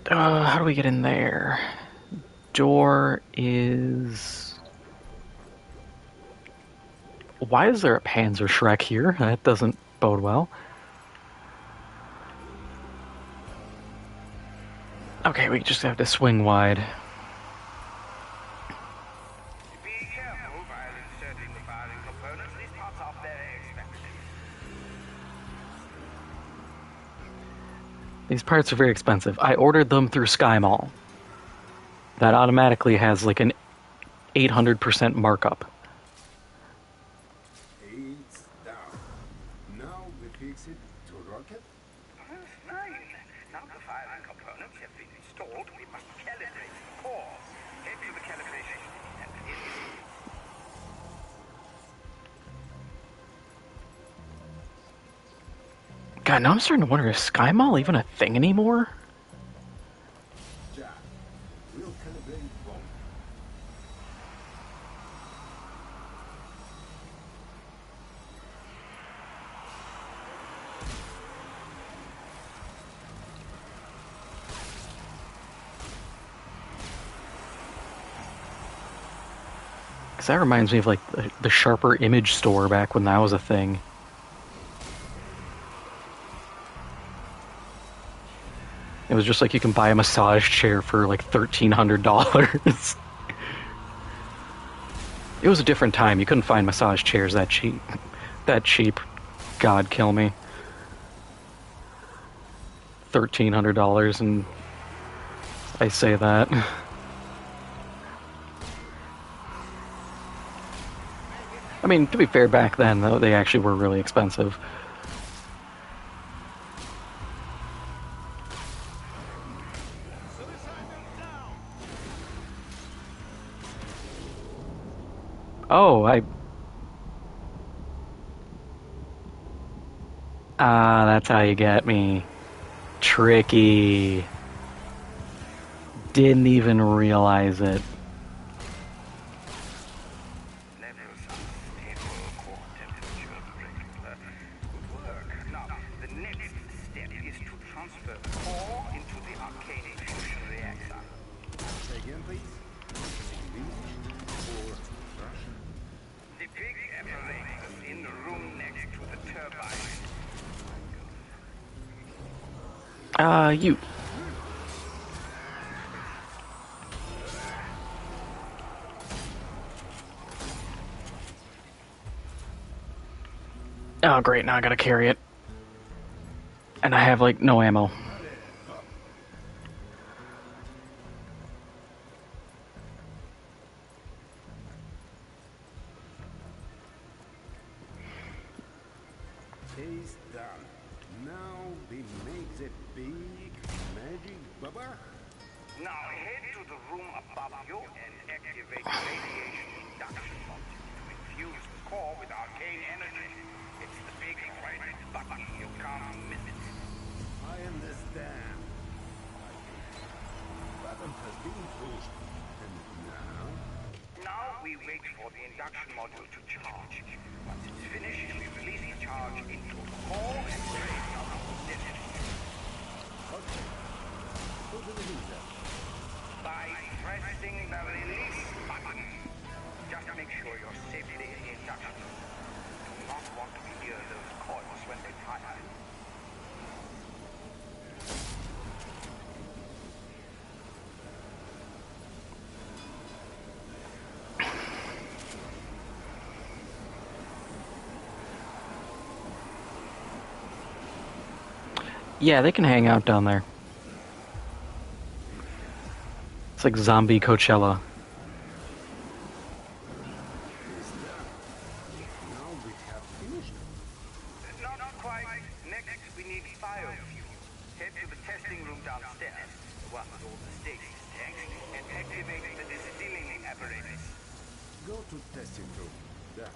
How do we get in there? Door is... Why is there a Panzer Shrek here? That doesn't bode well. Okay, we just have to swing wide. Be careful while inserting the firing components. These parts are very expensive. These parts are very expensive. I ordered them through Sky Mall. That automatically has like an 800% markup. It's down. Now we fix it to rocket. That's fine. Now the firing components have been installed, we must calibrate the core. Head to the calibration and begin. God, now I'm starting to wonder, is Sky Mall even a thing anymore? Jack, we'll calibrate bomb. Because that reminds me of like the Sharper Image store back when that was a thing. It was just like you can buy a massage chair for like $1,300. It was a different time. You couldn't find massage chairs that cheap. That cheap. God kill me. $1,300, and I say that. I mean, to be fair, back then, though, they actually were really expensive. Oh, that's how you get me. Tricky. Didn't even realize it. Levels unstable, core temperature regular. Good work. Now, the next step is to transfer the core into the arcane fusion reactor. Say again, please. English or Russian? The big apparatus in the room next to the turbine. You. Oh, great, now I gotta carry it. And I have, like, no ammo. Taste done. Now we make the big magic baba. Now head to the room above you and activate the radiation induction module to infuse the core with arcane energy. It's the big red button. You can't miss it. I understand. Button has been pushed. And now? Now we wait for the induction module to charge. Once it's finished, we release the charge into the core and drain out the energy. Okay. Go to the user. By pressing the release button. Just make sure you're safely in the induction. You do not want to be near those coils when they fire. Yeah, they can hang out down there. It's like zombie Coachella. Now we have finished. Not quite. Next, we need biofuel. Head to the testing room downstairs, the one with all the stasis tanks, and activate the distilling apparatus. Go to testing room. There.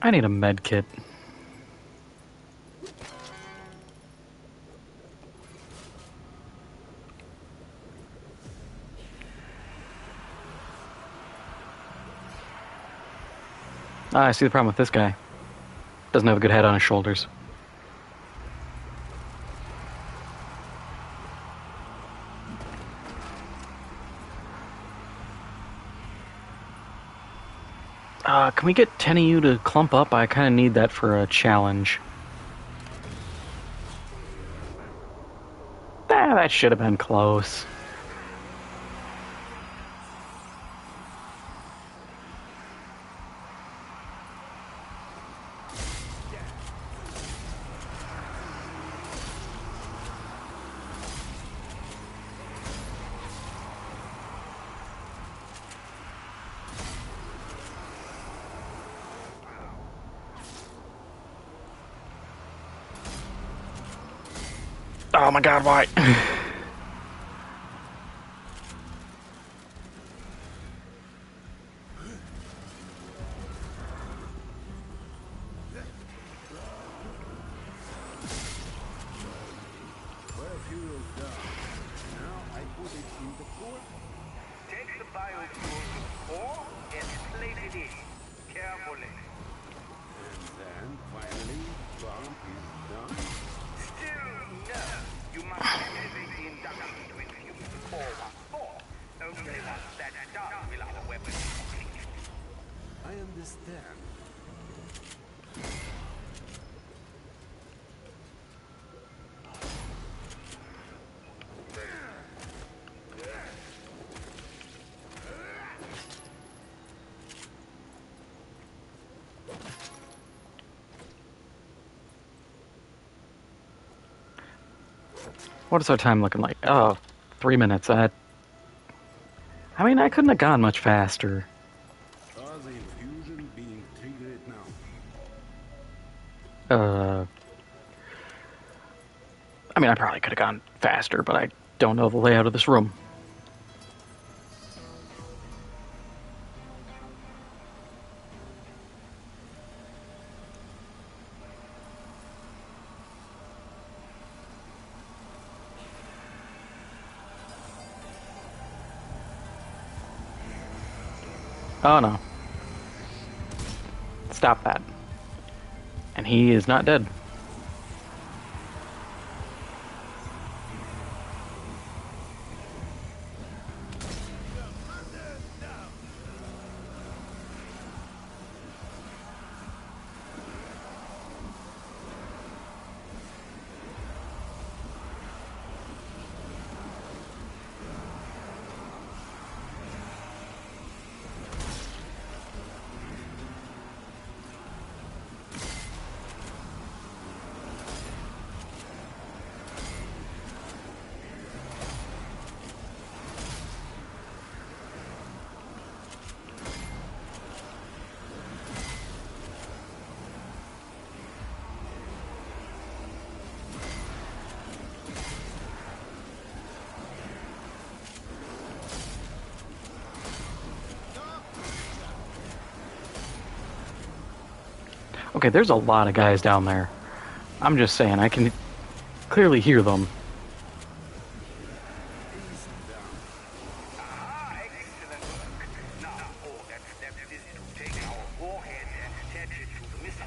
I need a med kit. Ah, I see the problem with this guy. Doesn't have a good head on his shoulders. Can we get 10 of you to clump up? I kind of need that for a challenge. Ah, that should have been close. Oh my god, why? Biofuel down. Now I put it in the core. Take the biofuel to the core and place it in. Carefully. And then, finally, pump is done. Still no. You must activate the induction to infuse the core once more. Only once that's done will our weapon be complete. I understand. What is our time looking like? Oh, 3 minutes. I mean, I couldn't have gone much faster. Are the infusion being triggered now? I mean, I probably could have gone faster, but I don't know the layout of this room. Oh no. Stop that. And he is not dead. Okay, there's a lot of guys down there. I'm just saying, I can clearly hear them. Ah, excellent work. Now, all that's left is to take our warhead and attach it to the missile.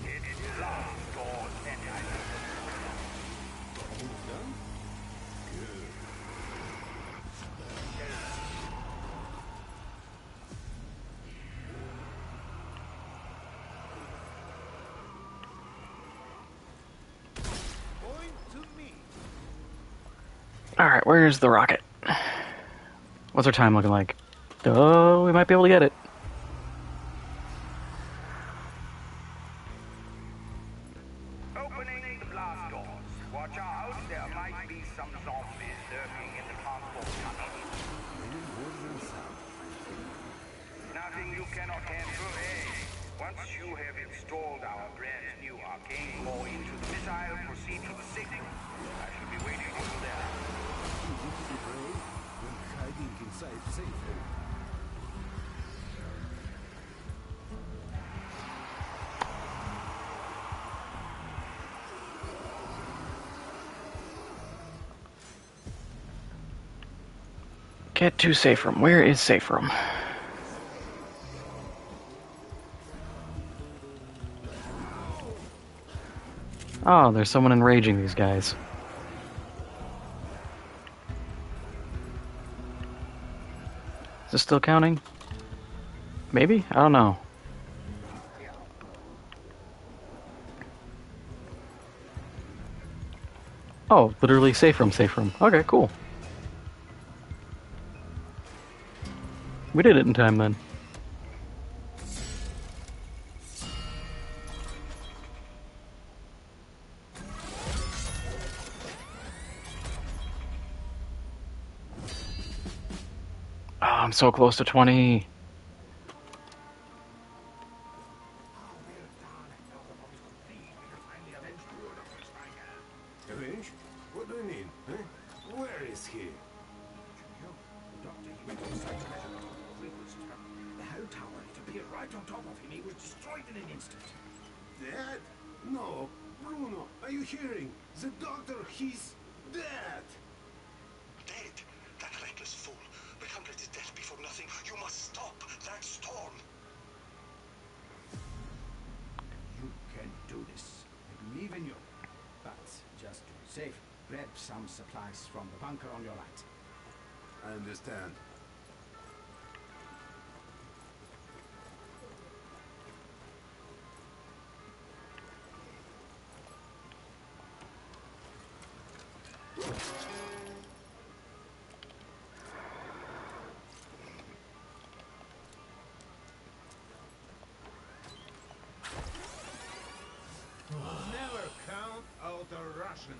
It blast doors anti-missile. Point to me. Alright, where's the rocket? What's our time looking like? Oh, we might be able to get it. Opening the blast doors. Watch out, there might be some zombies lurking in the transport tunnel. Nothing you cannot handle, eh? Once you have installed our brand new arcane core into the missile, proceed to the signal. I shall be waiting for you there. When hiding inside safe. Get to safe room. Where is safe room? Oh, there's someone enraging these guys. Is this still counting? Maybe? I don't know. Oh, literally safe room, safe room. Okay, cool. We did it in time then. Oh, I'm so close to 20. Avenge? What do you mean? Huh? Where is he? Doctor, he went inside to measure the frequency. The Hell Tower, it appeared right on top of him. He was destroyed in an instant. Dead? No. Bruno, are you hearing? The doctor, he's dead. Dead? That reckless fool. We can't let his death be for nothing. You must stop that storm. You can do this. I believe in you. But just to be safe, grab some supplies from the bunker on your right. I understand. Never count out a Russian.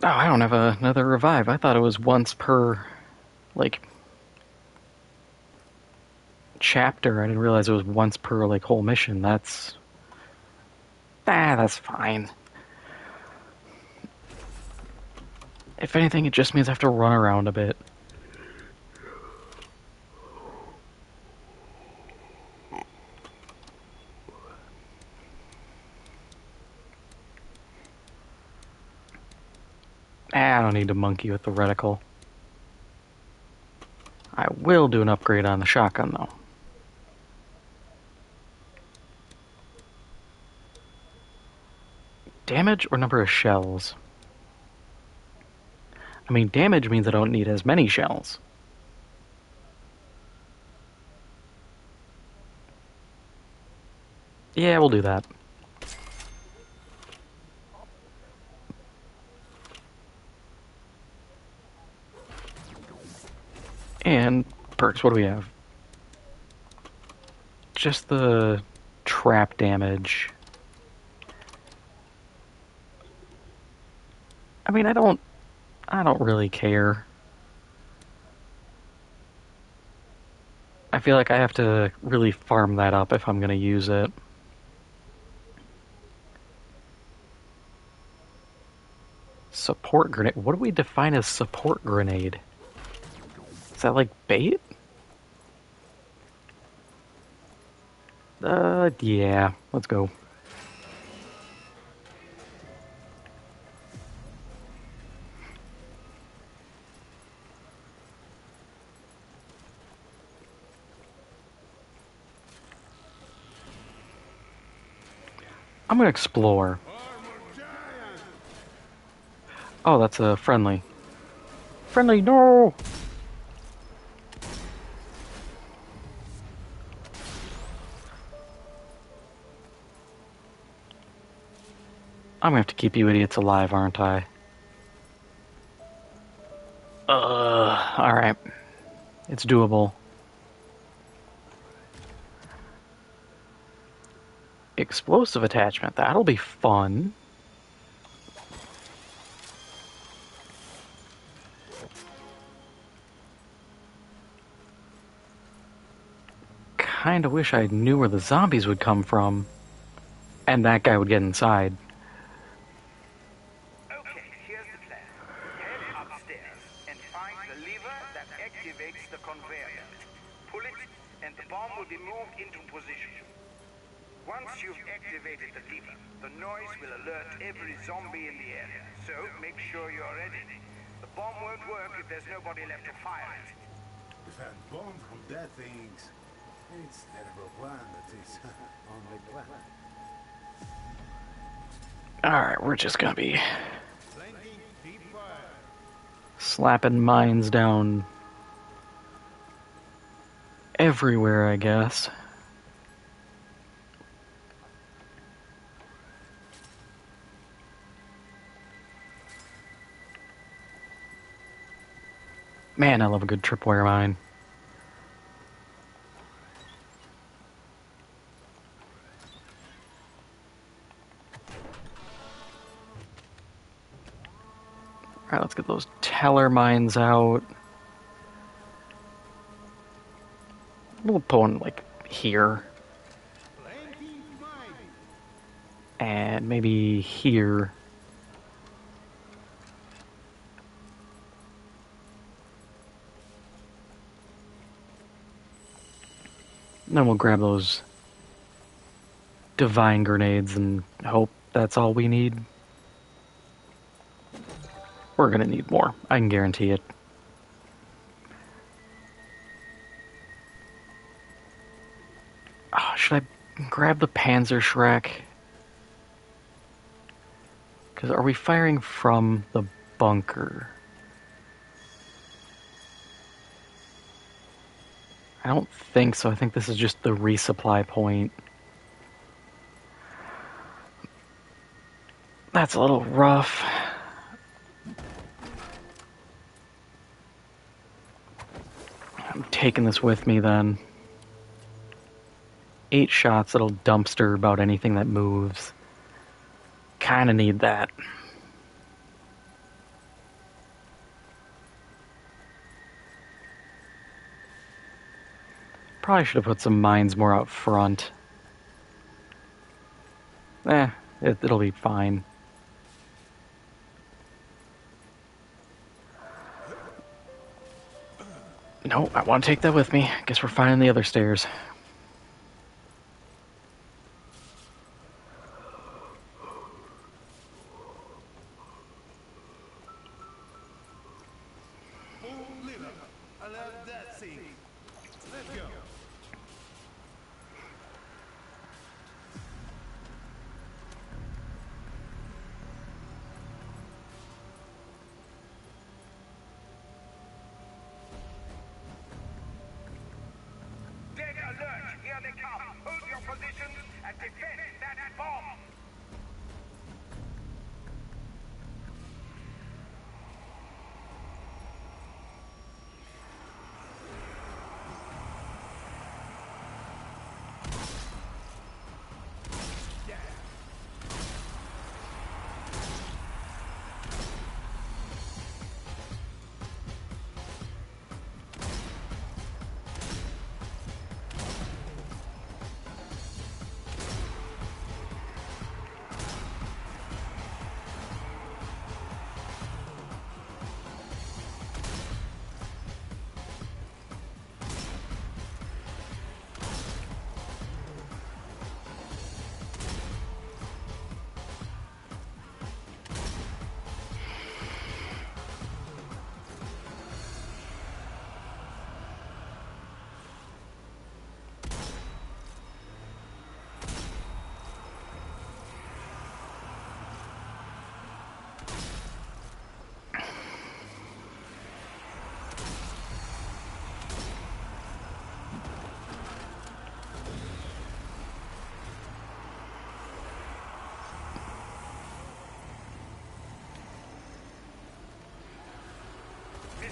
Oh, I don't have another revive. I thought it was once per, like, chapter. I didn't realize it was once per, like, whole mission. That's fine. If anything, it just means I have to run around a bit. I don't need to monkey with the reticle. I will do an upgrade on the shotgun, though. Damage or number of shells? I mean, damage means I don't need as many shells. Yeah, we'll do that. And perks, what do we have? Just the trap damage. I mean, I don't really care. I feel like I have to really farm that up if I'm going to use it. Support grenade. What do we define as support grenade? Is that like bait? Yeah, let's go. I'm gonna explore. Oh, that's a friendly. Friendly, no! I'm gonna have to keep you idiots alive, aren't I? Alright. It's doable. Explosive attachment, that'll be fun. Kinda wish I knew where the zombies would come from. And that guy would get inside. Okay, here's the plan. Head upstairs and find the lever that activates the conveyor belt. Pull it, and the bomb will be moved into position. Once you've activated the lever, the noise will alert every zombie in the area. So make sure you're ready. The bomb won't work if there's nobody left to fire it. We found bombs from dead things. It's a terrible plan, but it's only plan. Alright, we're just gonna be slapping mines down everywhere, I guess. Man, I love a good tripwire mine. Alright, let's get those teller mines out. We'll put one, like, here. And maybe here. And then we'll grab those divine grenades and hope that's all we need. We're gonna need more. I can guarantee it. Oh, should I grab the Panzerschreck? Because are we firing from the bunker? I don't think so. I think this is just the resupply point. That's a little rough. I'm taking this with me then. 8 shots that'll dumpster about anything that moves. Kinda need that. Probably should have put some mines more out front. It'll be fine. No, I want to take that with me. Guess we're finding the other stairs. Dead alert! Here they come! Hold your positions and defend that bomb!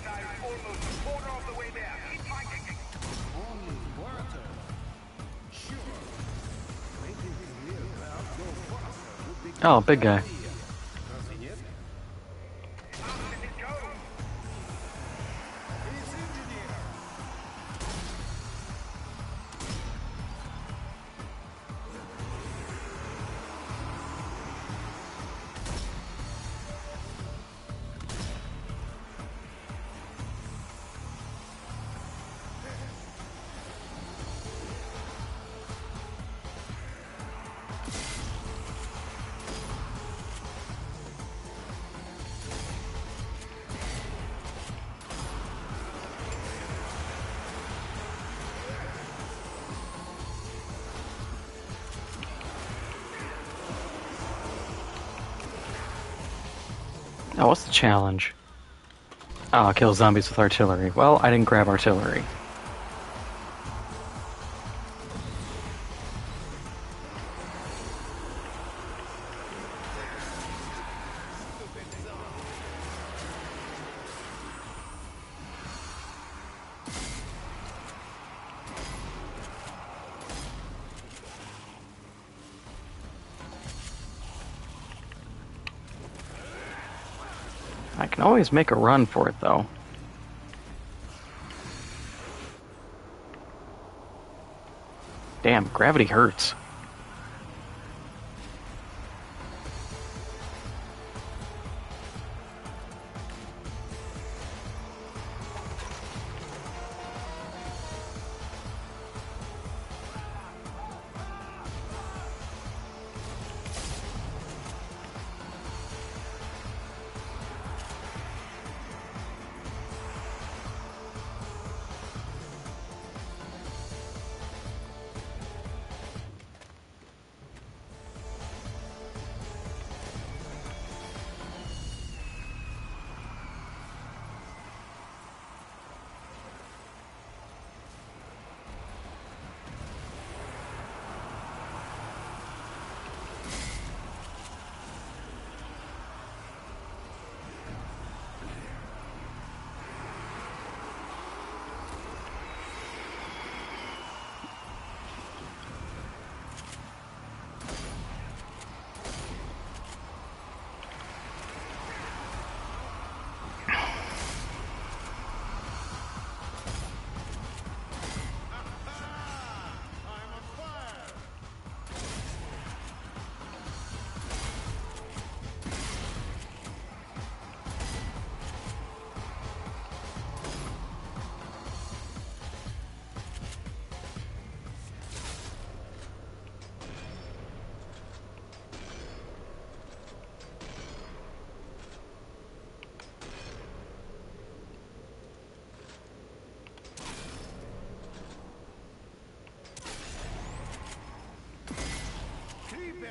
missiles almost a quarter of the way there. Keep fighting. Only quarter. Sure. Making the real crowd go faster would be Oh, big guy. does he yet? Let it go. He's engineer. Oh, what's the challenge? Oh, kill zombies with artillery. Well, I didn't grab artillery. I can always make a run for it, though. Damn, gravity hurts.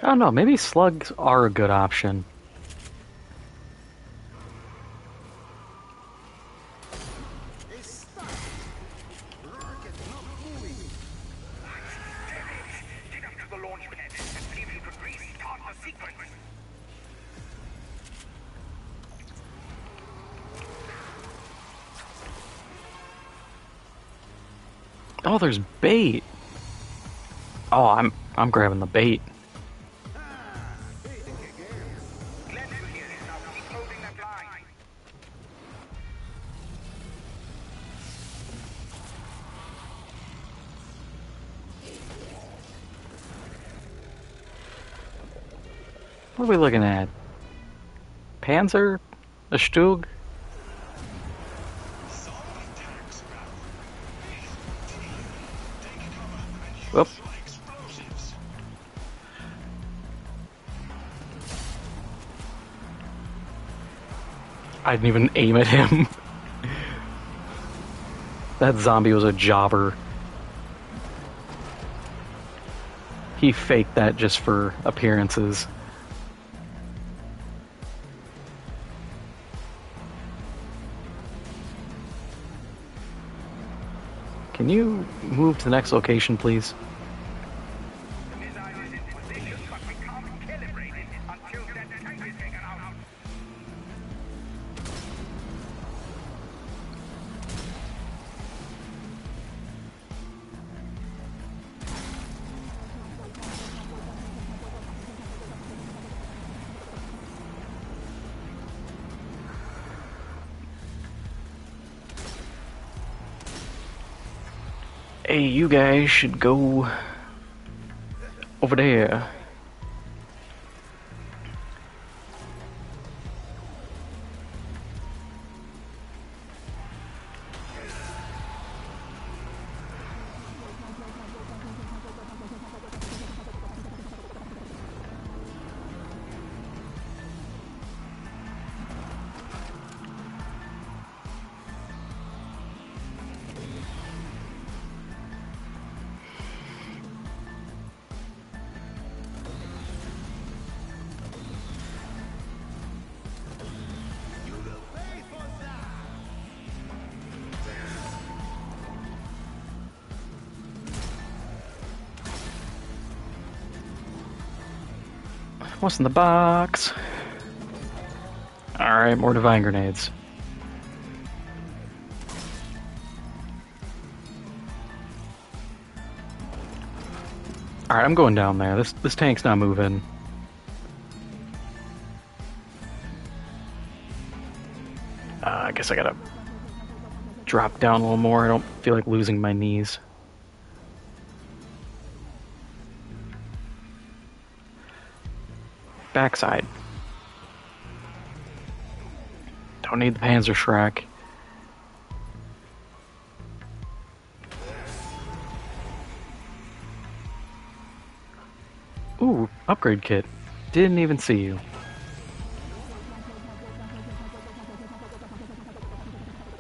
I don't know, maybe slugs are a good option. Get up to the launch pad and see if you can restart the sequence. Oh, there's bait. Oh, I'm grabbing the bait. Glad to hear it. Now keep holding that line. What are we looking at? Panzer? A Stug? Whoop. I didn't even aim at him. That zombie was a jobber. He faked that just for appearances. Can you move to the next location, please? The missile is in position, but we can't calibrate it until that tank is taken out. Hey, you guys should go over there. What's in the box? Alright, more divine grenades. Alright, I'm going down there. This tank's not moving. I guess I gotta drop down a little more. I don't feel like losing my knees. Backside. Don't need the Panzerschreck. Ooh, upgrade kit. Didn't even see you.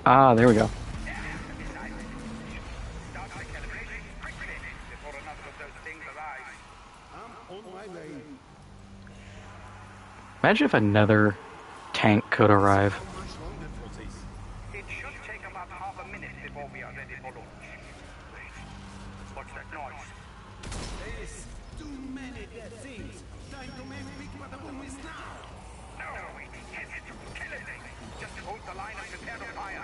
Ah, there we go. Imagine if another tank could arrive. It should take about half a minute before we are ready for launch. Wait, what's that noise? There's too many dead things. Time to make big badaboom is now. No, it's killing me. Just hold the line and prepare to fire.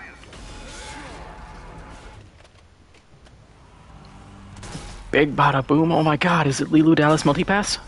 Big bada boom. Oh my god, is it Lilu Dallas Multipass?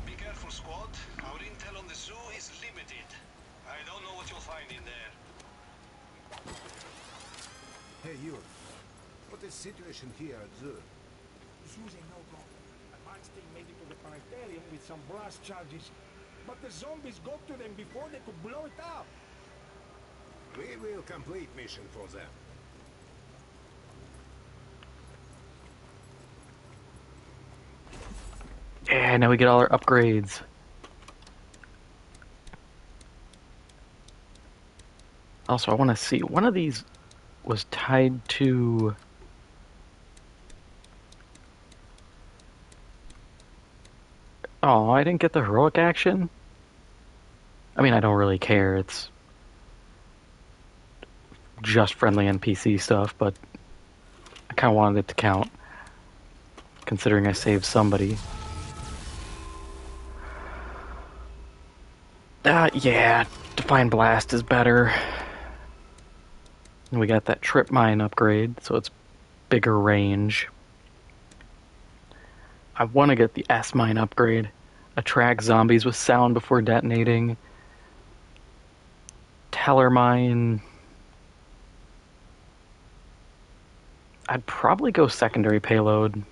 Be careful, squad. Our intel on the zoo is limited. I don't know what you'll find in there. Hey, you. What is situation here at Zoo? Zoo's a no-go. A man's thing made it to the planetarium with some blast charges, but the zombies got to them before they could blow it up. We will complete mission for them. Yeah, now we get all our upgrades. Also, I want to see, one of these was tied to Oh, I didn't get the heroic action? I mean, I don't really care. It's just friendly NPC stuff, but I kind of wanted it to count, considering I saved somebody. Yeah, Divine Blast is better. And we got that Trip Mine upgrade, so it's bigger range. I want to get the S Mine upgrade. Attract zombies with sound before detonating. Tellermine. I'd probably go secondary payload.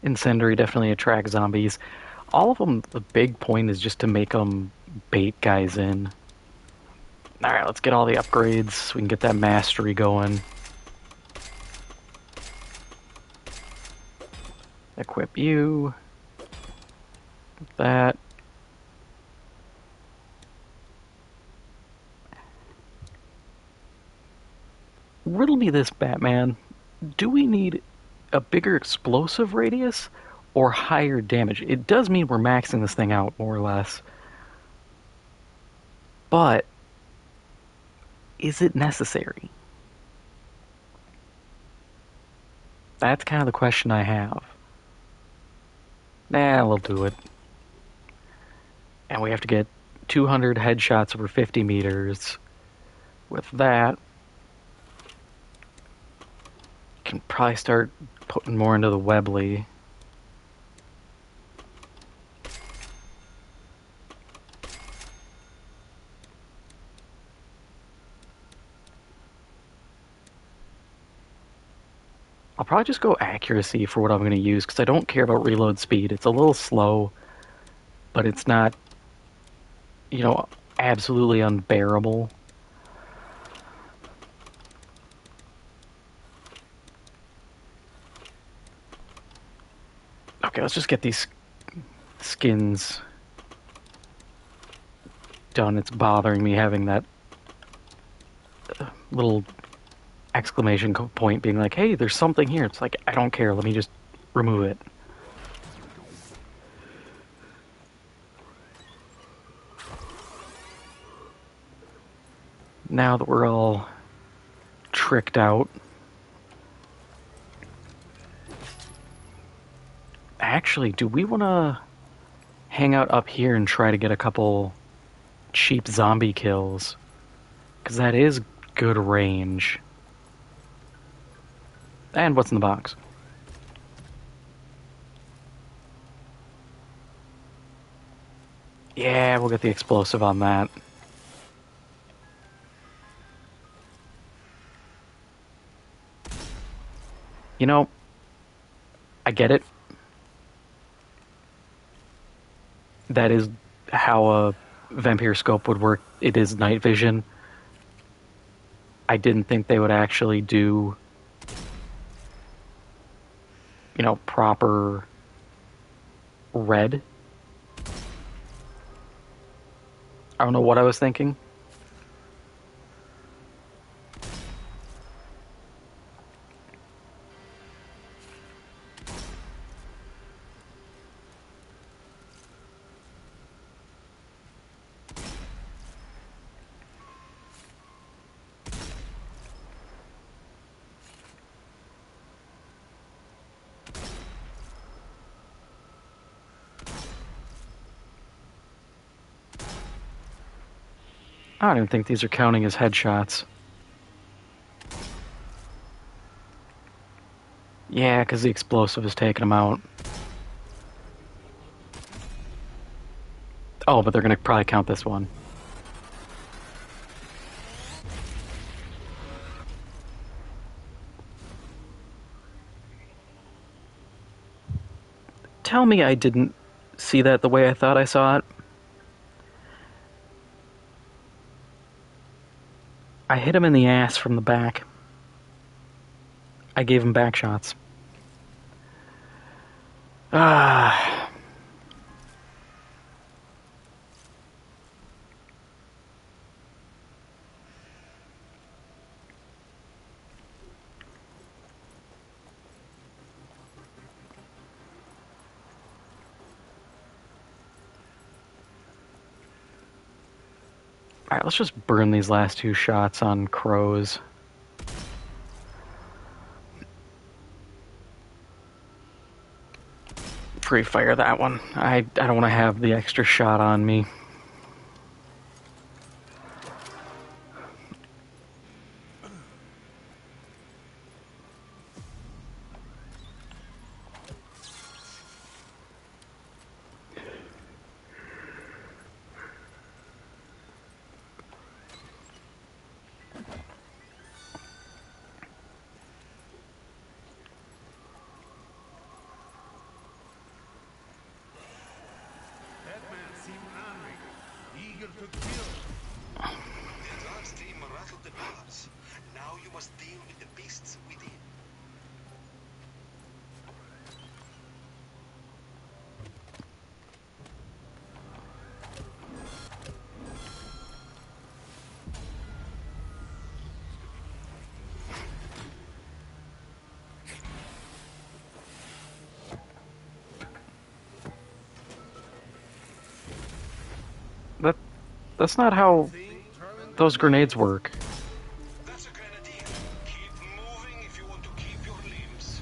Incendiary definitely attracts zombies. All of them, the big point is just to make them bait guys in. Alright, let's get all the upgrades so we can get that mastery going. Equip you. That. Riddle me this, Batman. Do we need a bigger explosive radius or higher damage? It does mean we're maxing this thing out, more or less. But is it necessary? That's kind of the question I have. Nah, we'll do it. And we have to get 200 headshots over 50 meters. With that, can probably start putting more into the Webley. I'll probably just go accuracy for what I'm going to use, because I don't care about reload speed. It's a little slow, but it's not, absolutely unbearable. Okay, let's just get these skins done. It's bothering me having that little exclamation point being like, hey, there's something here. It's like, I don't care. Let me just remove it. Now that we're all tricked out. Actually, do we want to hang out up here and try to get a couple cheap zombie kills? Because that is good range. And what's in the box? Yeah, we'll get the explosive on that. You know, I get it. That is how a vampire scope would work. It is night vision. I didn't think they would actually do, proper red. I don't know what I was thinking. I don't even think these are counting as headshots. Yeah, because the explosive is taking them out. Oh, but they're going to probably count this one. Tell me I didn't see that the way I thought I saw it. I hit him in the ass from the back. I gave him back shots. Ah. Alright, let's just burn these last two shots on crows. Free fire that one. I don't want to have the extra shot on me. That man seemed angry, eager to kill. The advance team rattled the pillars. Now you must deal with the beasts within. That's not how those grenades work. That's a grenadier. Keep moving if you want to keep your limbs.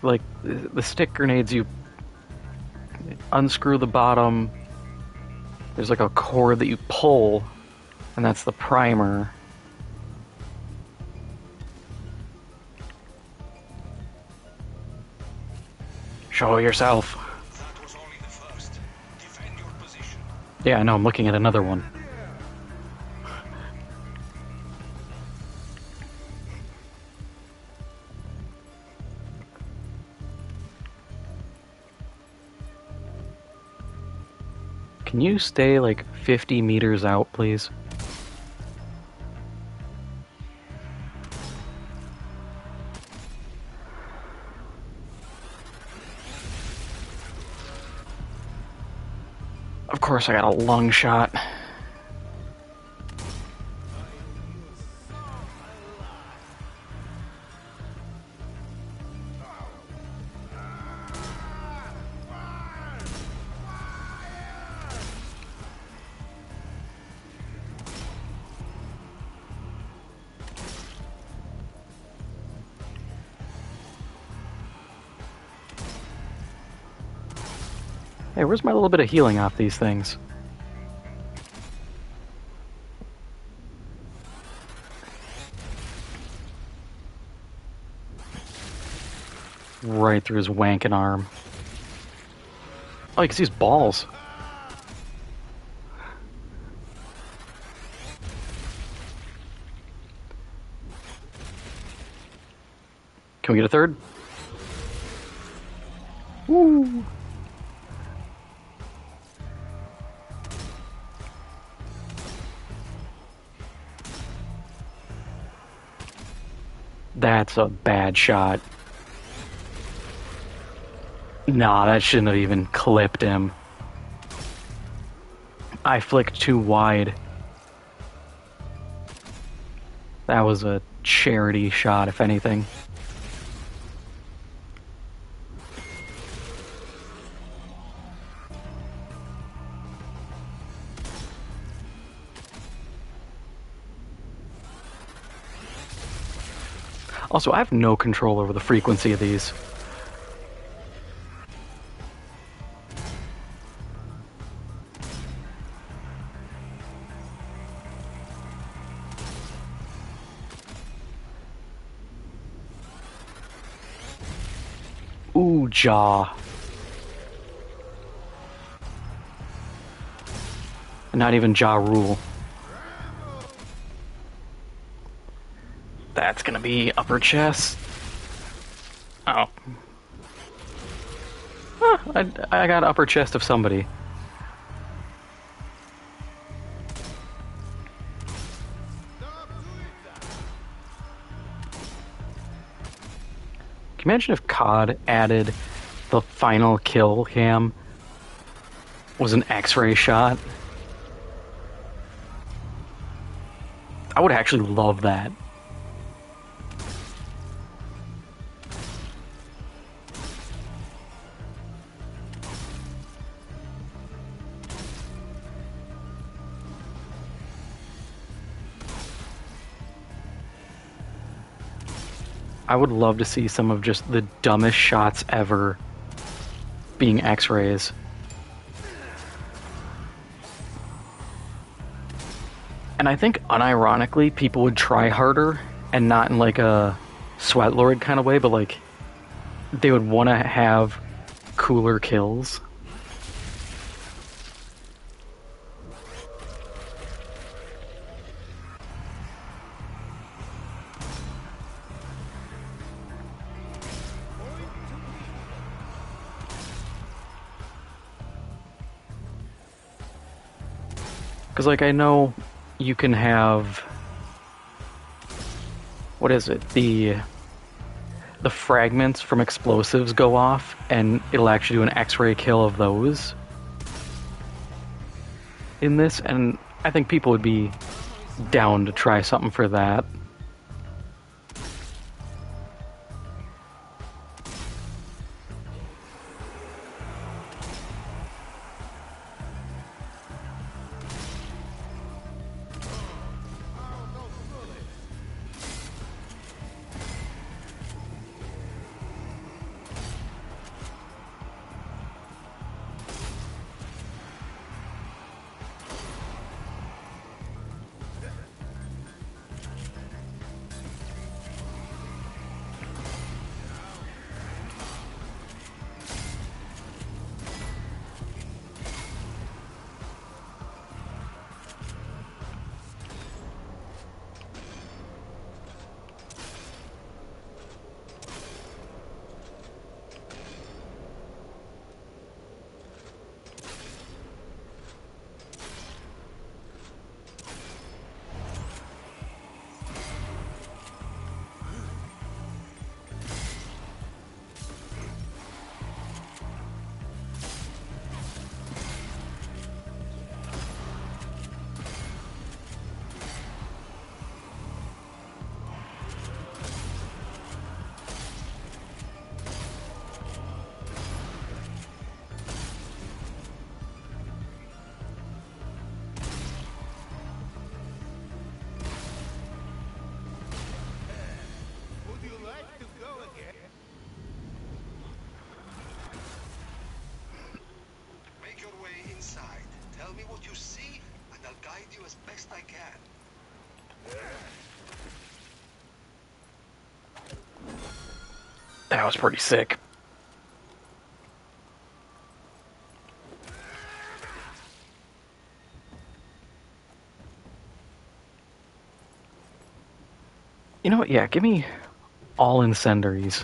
Like, the stick grenades, you unscrew the bottom, there's like a cord that you pull, and that's the primer. Show yourself. That was only the first. Defend your position. Yeah, I know, I'm looking at another one. Can you stay like 50 meters out, please? Of course, I got a lung shot. Hey, where's my little bit of healing off these things? Right through his wanking arm. Oh, you can see his balls. Can we get a third? Woo! That's a bad shot. Nah, that shouldn't have even clipped him. I flicked too wide. That was a charity shot, if anything. Also, I have no control over the frequency of these. Ooh, jaw. Not even jaw rule. That's gonna be upper chest. Oh. Huh, I got upper chest of somebody. Can you imagine if COD added the final kill cam was an X-ray shot? I would actually love that. I would love to see some of just the dumbest shots ever being X-rays. And I think, unironically, people would try harder, and not in like a sweat lord kind of way, but like they would want to have cooler kills. Because, like, I know you can have... What is it? The fragments from explosives go off, and it'll actually do an X-ray kill of those in this, and I think people would be down to try something for that. Make your way inside. Tell me what you see, and I'll guide you as best I can. That was pretty sick. You know what? Yeah, give me all incendiaries.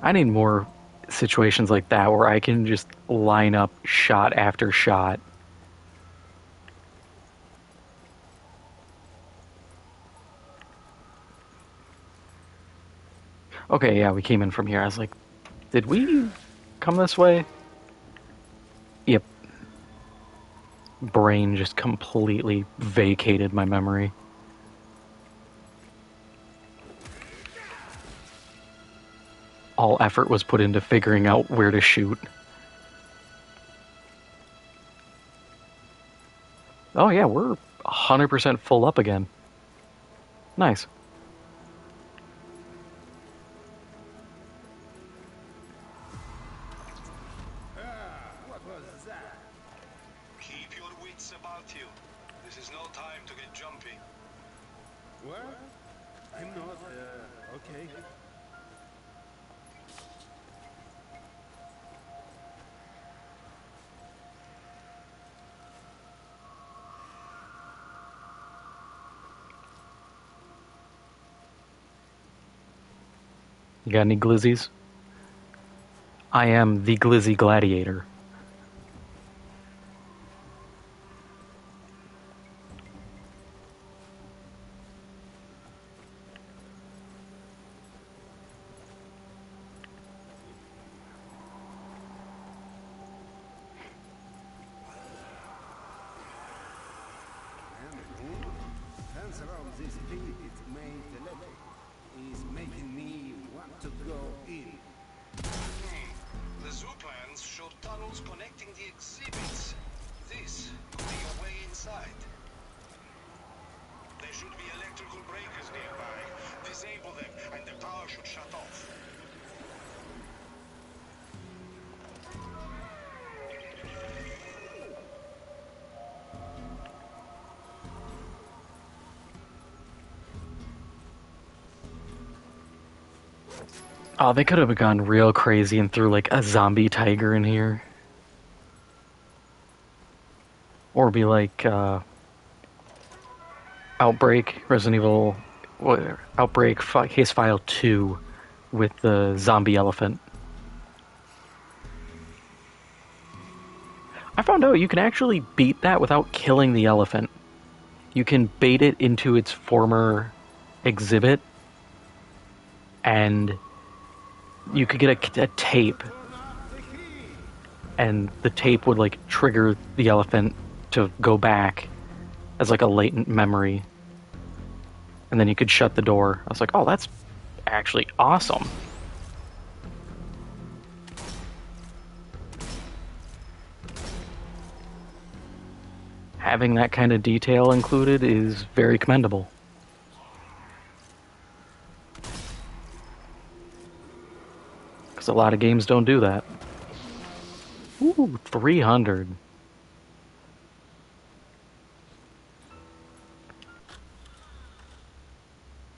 I need more situations like that where I can just line up shot after shot. Okay, yeah, we came in from here. I was like, did we come this way? Yep. Brain just completely vacated my memory. All effort was put into figuring out where to shoot. Oh yeah, we're 100% full up again. Nice. What was that? Keep your wits about you. This is no time to get jumpy. What? I'm not, okay. You got any glizzies? I am the Glizzy Gladiator. Hands around this pit, it made the letter. Is making me want to go The zoo plans show tunnels connecting the exhibits. This could be your way inside. There should be electrical breakers nearby. Disable them, and the power should shut off. Oh, they could have gone real crazy and threw like a zombie tiger in here. Or be like Outbreak, Resident Evil, Outbreak Case File 2 with the zombie elephant. I found out you can actually beat that without killing the elephant. You can bait it into its former exhibit, and you could get a tape, and the tape would like trigger the elephant to go back as like a latent memory, and then you could shut the door. I was like, oh, that's actually awesome. Having that kind of detail included is very commendable. Because a lot of games don't do that. Ooh, 300.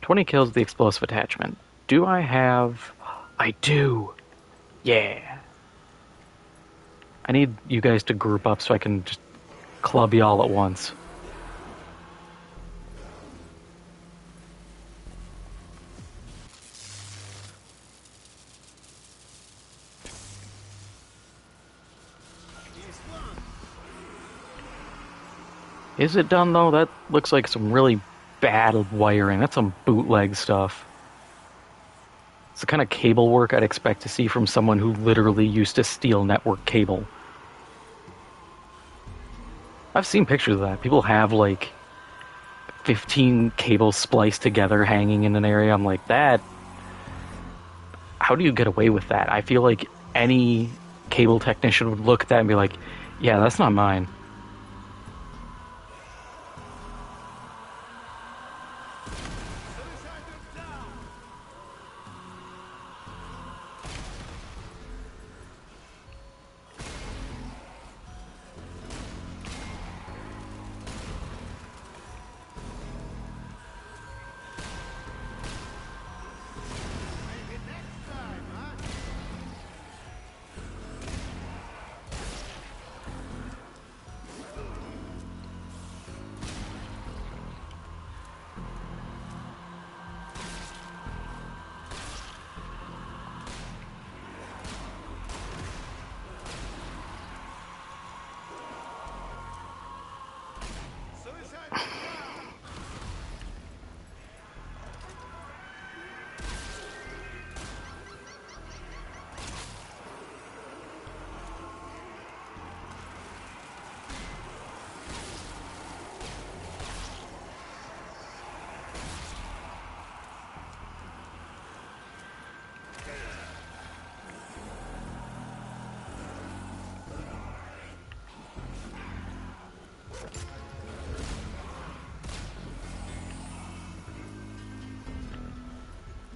"20 kills with the explosive attachment. Do I have... I do! Yeah! I need you guys to group up so I can just club y'all at once. Is it done though? That looks like some really bad wiring. That's some bootleg stuff. It's the kind of cable work I'd expect to see from someone who literally used to steal network cable. I've seen pictures of that. People have like 15 cables spliced together hanging in an area. I'm like, that... How do you get away with that? I feel like any cable technician would look at that and be like, yeah, that's not mine.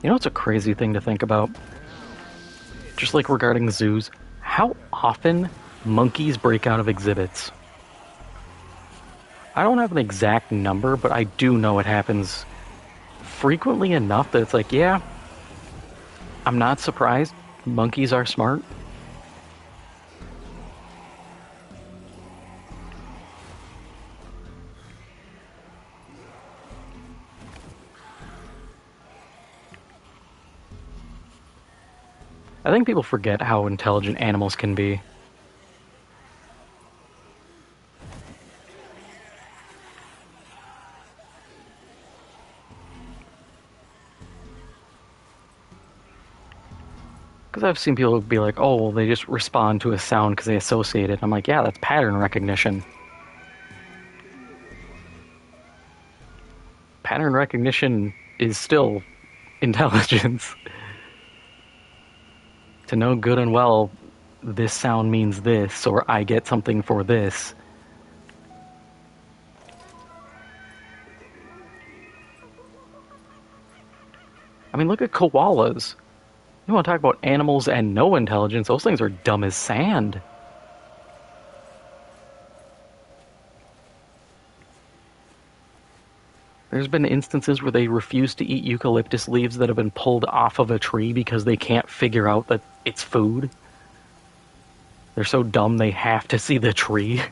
You know what's a crazy thing to think about? Just like regarding zoos, how often monkeys break out of exhibits. I don't have an exact number, but I do know it happens frequently enough that it's like, yeah, I'm not surprised. Monkeys are smart. I think people forget how intelligent animals can be. Because I've seen people be like, oh, well, they just respond to a sound because they associate it. I'm like, yeah, that's pattern recognition. Pattern recognition is still intelligence. To know good and well this sound means this, or I get something for this. I mean, look at koalas. You want to talk about animals and no intelligence? Those things are dumb as sand. There's been instances where they refuse to eat eucalyptus leaves that have been pulled off of a tree because they can't figure out that it's food. They're so dumb they have to see the tree.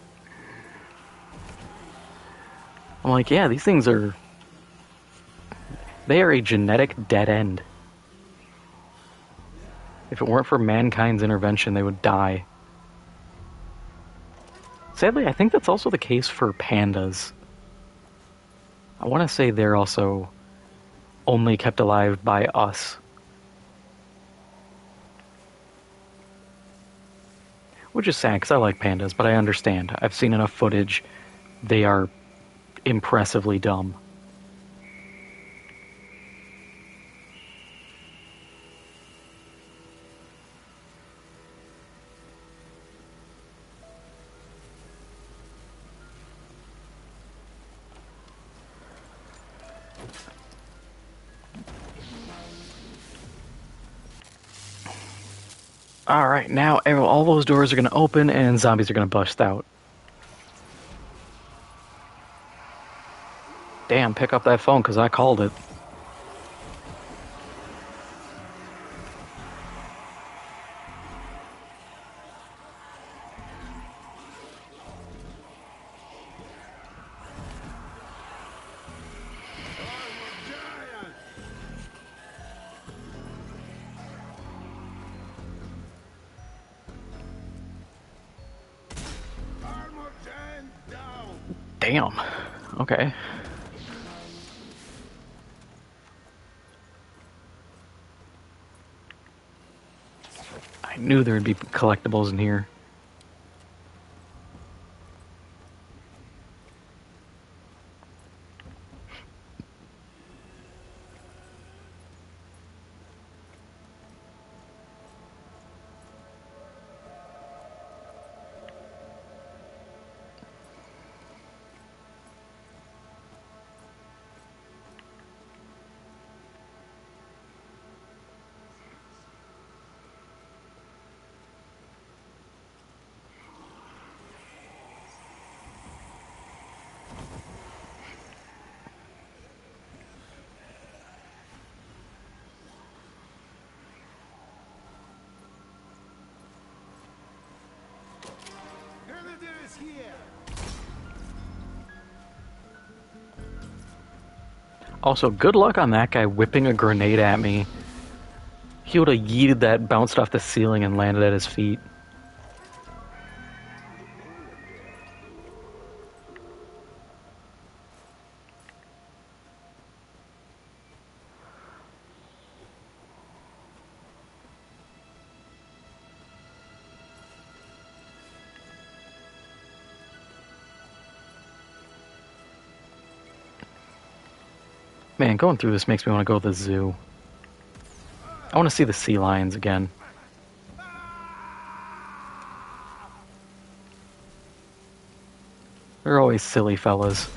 I'm like, yeah, these things are... They are a genetic dead end. If it weren't for mankind's intervention, they would die. Sadly, I think that's also the case for pandas. I want to say they're also only kept alive by us. Which is sad, because I like pandas, but I understand. I've seen enough footage. They are impressively dumb. Alright, now all those doors are going to open and zombies are going to bust out. Damn, pick up that phone because I called it. Damn. Okay. I knew there would be collectibles in here. Also, good luck on that guy whipping a grenade at me. He would have yeeted that, bounced off the ceiling, and landed at his feet. Man, going through this makes me want to go to the zoo. I want to see the sea lions again. They're always silly fellas.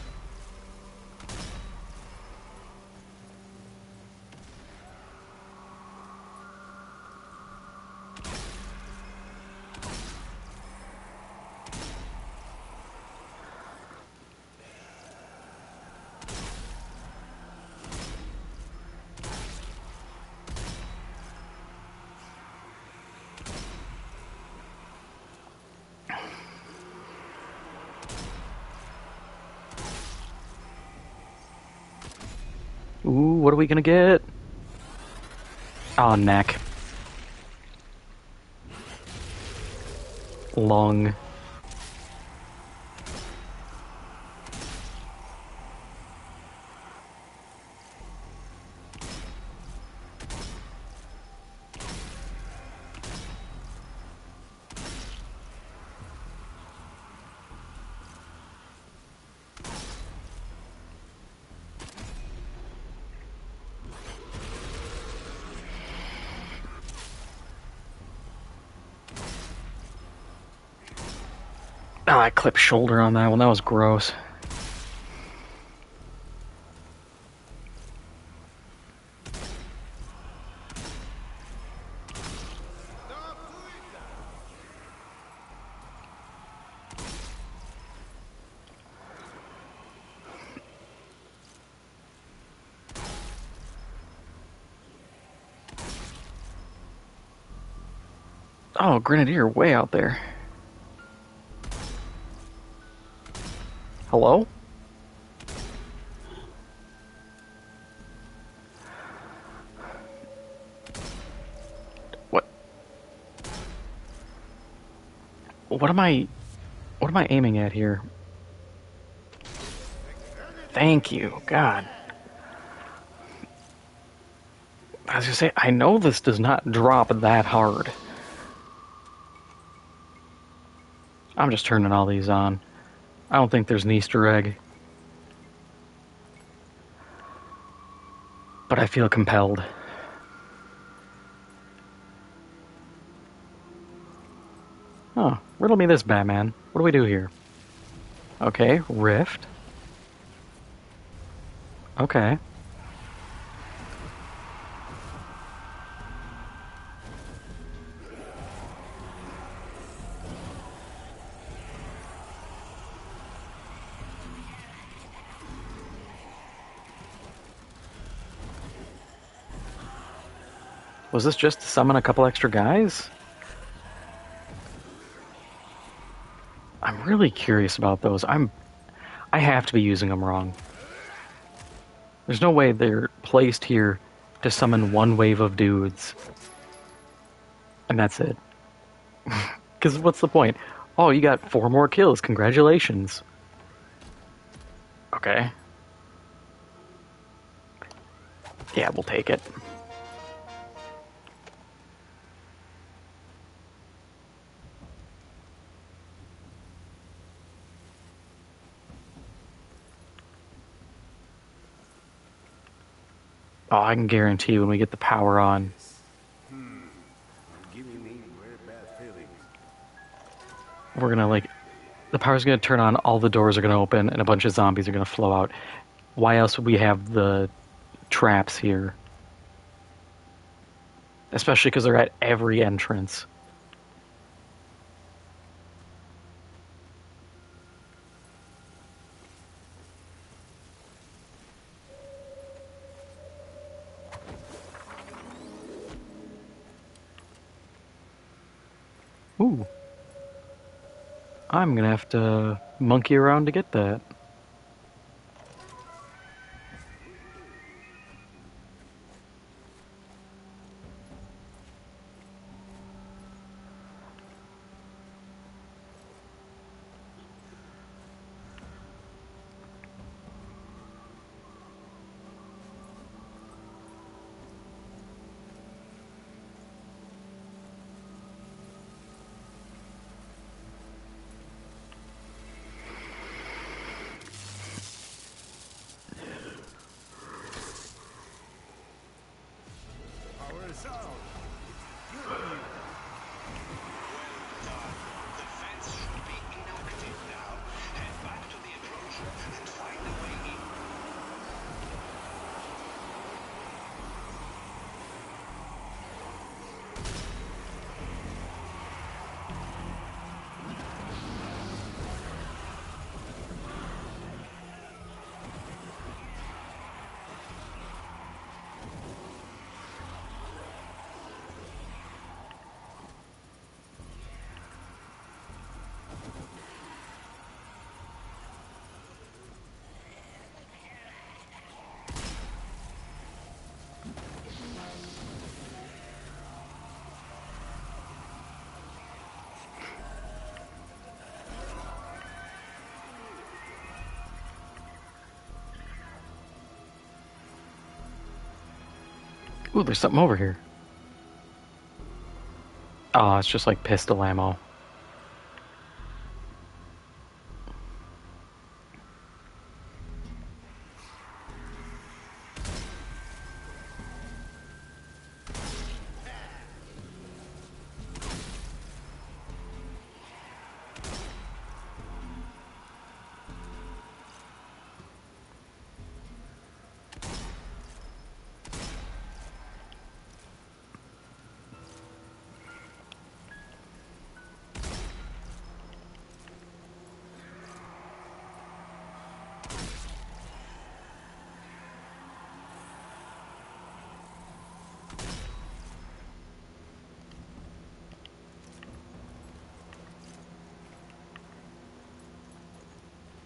Ooh, what are we gonna get? Oh, neck. Lung. Oh, I clipped shoulder on that one. That was gross. Oh, Grenadier, way out there. Hello? What? What am I aiming at here? Thank you, God. I was gonna say, I know this does not drop that hard. I'm just turning all these on. I don't think there's an Easter egg. But I feel compelled. Oh, riddle me this, Batman. What do we do here? Okay, rift. Okay. Was this just to summon a couple extra guys? I'm really curious about those. I have to be using them wrong. There's no way they're placed here to summon one wave of dudes. And that's it. Because what's the point? Oh, you got 4 more kills. Congratulations. Okay. Yeah, we'll take it. Oh, I can guarantee when we get the power on. Giving me very bad feelings. We're gonna, like, the power's gonna turn on, all the doors are gonna open, and a bunch of zombies are gonna flow out. Why else would we have the traps here? Especially because they're at every entrance. Ooh. I'm gonna have to monkey around to get that. Power is out. Good Well done. The fence should be inactive now. Head back to the enclosure and find a way in. Ooh, there's something over here. Oh, it's just like pistol ammo.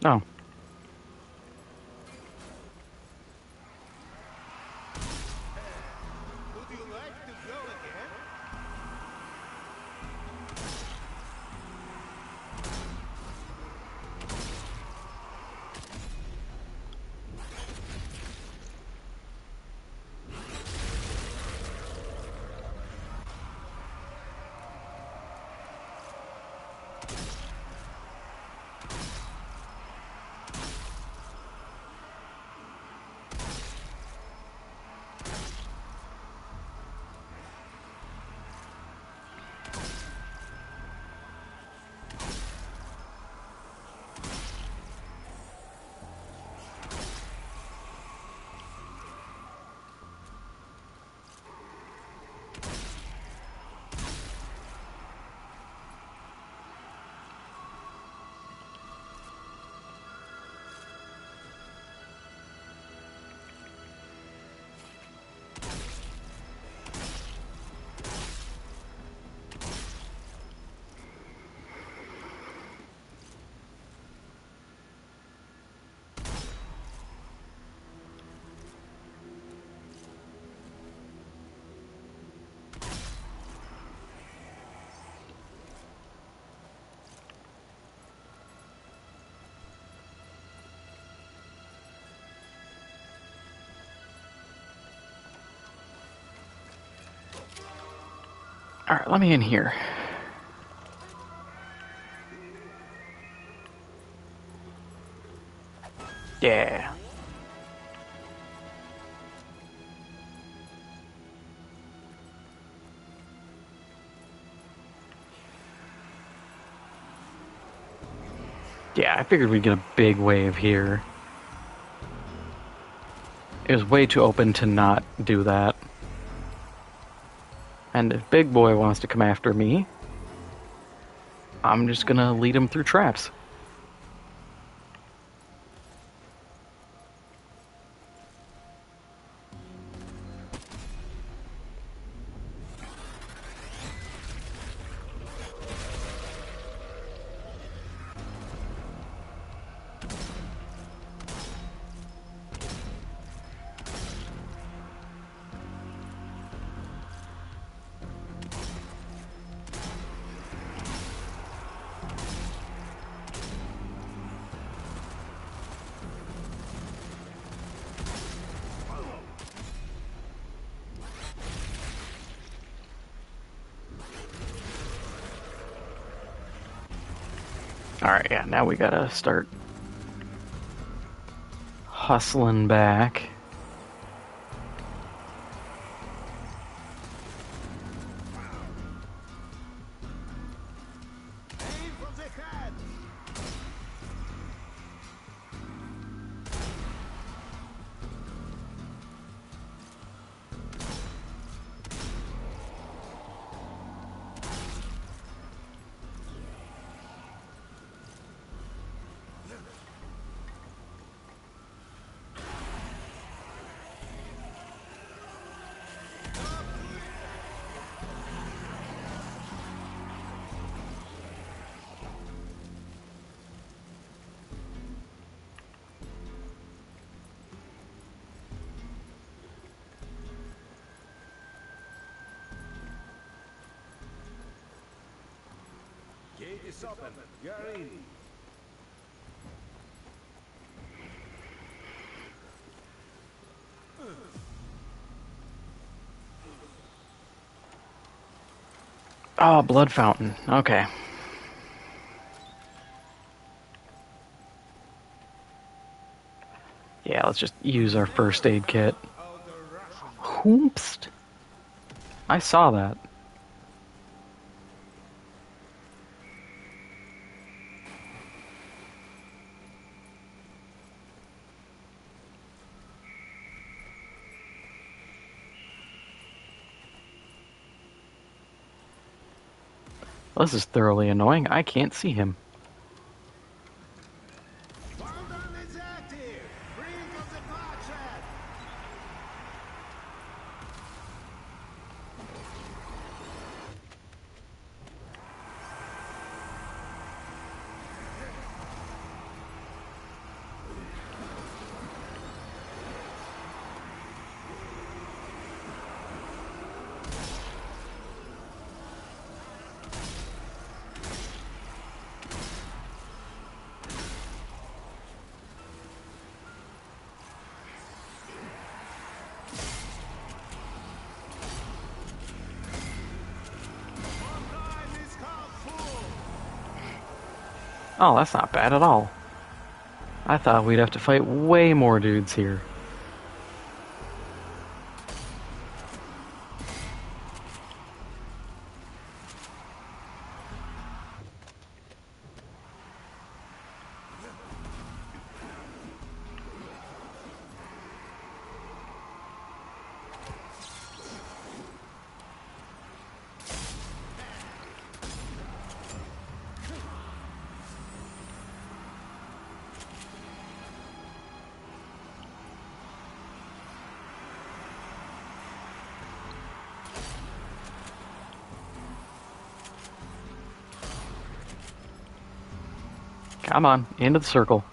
Oh. Would you like to go again? Alright, let me in here. Yeah. Yeah, I figured we'd get a big wave here. It was way too open to not do that. And if Big Boy wants to come after me, I'm just gonna lead him through traps. Alright, yeah, now we gotta start hustling back. Aim for the head! Gate is open. You're in. Oh, blood fountain. Okay. Yeah, let's just use our first aid kit. Whoopst. I saw that. This is thoroughly annoying. I can't see him. Countdown is active. Brink of the bloodshed. Oh, that's not bad at all. I thought we'd have to fight way more dudes here. Come on, into the circle.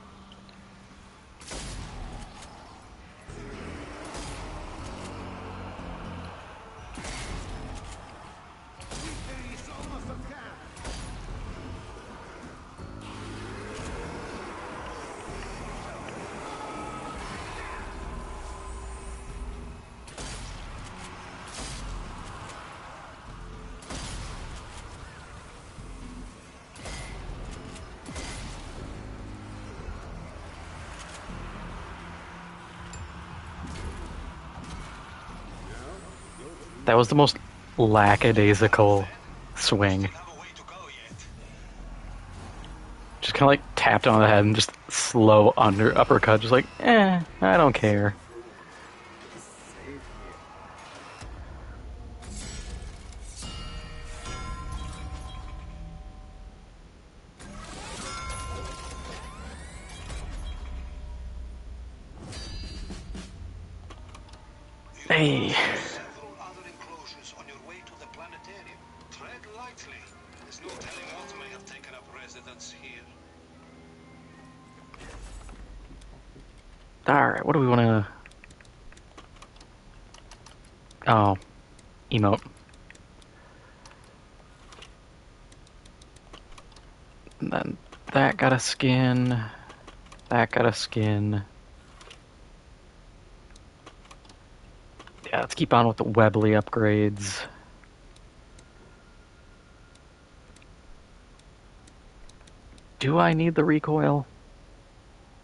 That was the most lackadaisical swing. Have a way to go yet. Just kind of like tapped on the head and just slow uppercut. Just like, I don't care. Hey. Several other enclosures on your way to the planetarium. Tread lightly. There's no telling what may have taken up residence here. Alright, what do we want to... Oh. Emote. And then that got a skin. That got a skin. Yeah, let's keep on with the Webley upgrades. Do I need the recoil?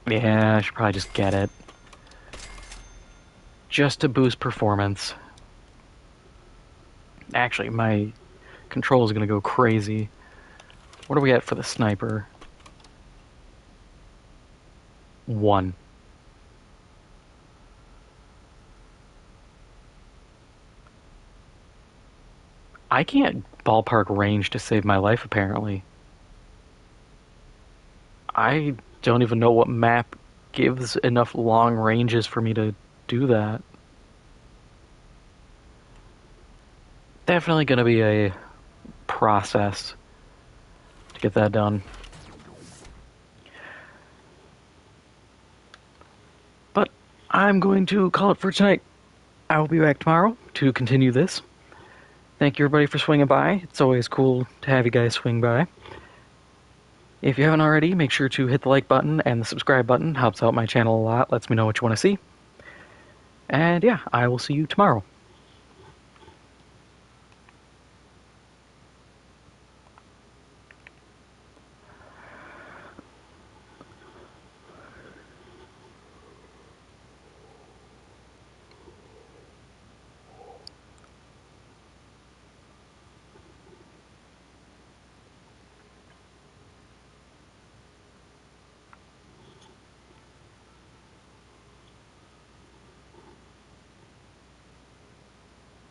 Yeah, I should probably just get it. Just to boost performance. Actually, my control is going to go crazy. What are we at for the sniper? 1. I can't ballpark range to save my life, apparently. I don't even know what map gives enough long ranges for me to do that. Definitely going to be a process to get that done. But I'm going to call it for tonight. I will be back tomorrow to continue this. Thank you everybody for swinging by. It's always cool to have you guys swing by. If you haven't already, make sure to hit the like button and the subscribe button. Helps out my channel a lot, lets me know what you want to see. And yeah, I will see you tomorrow.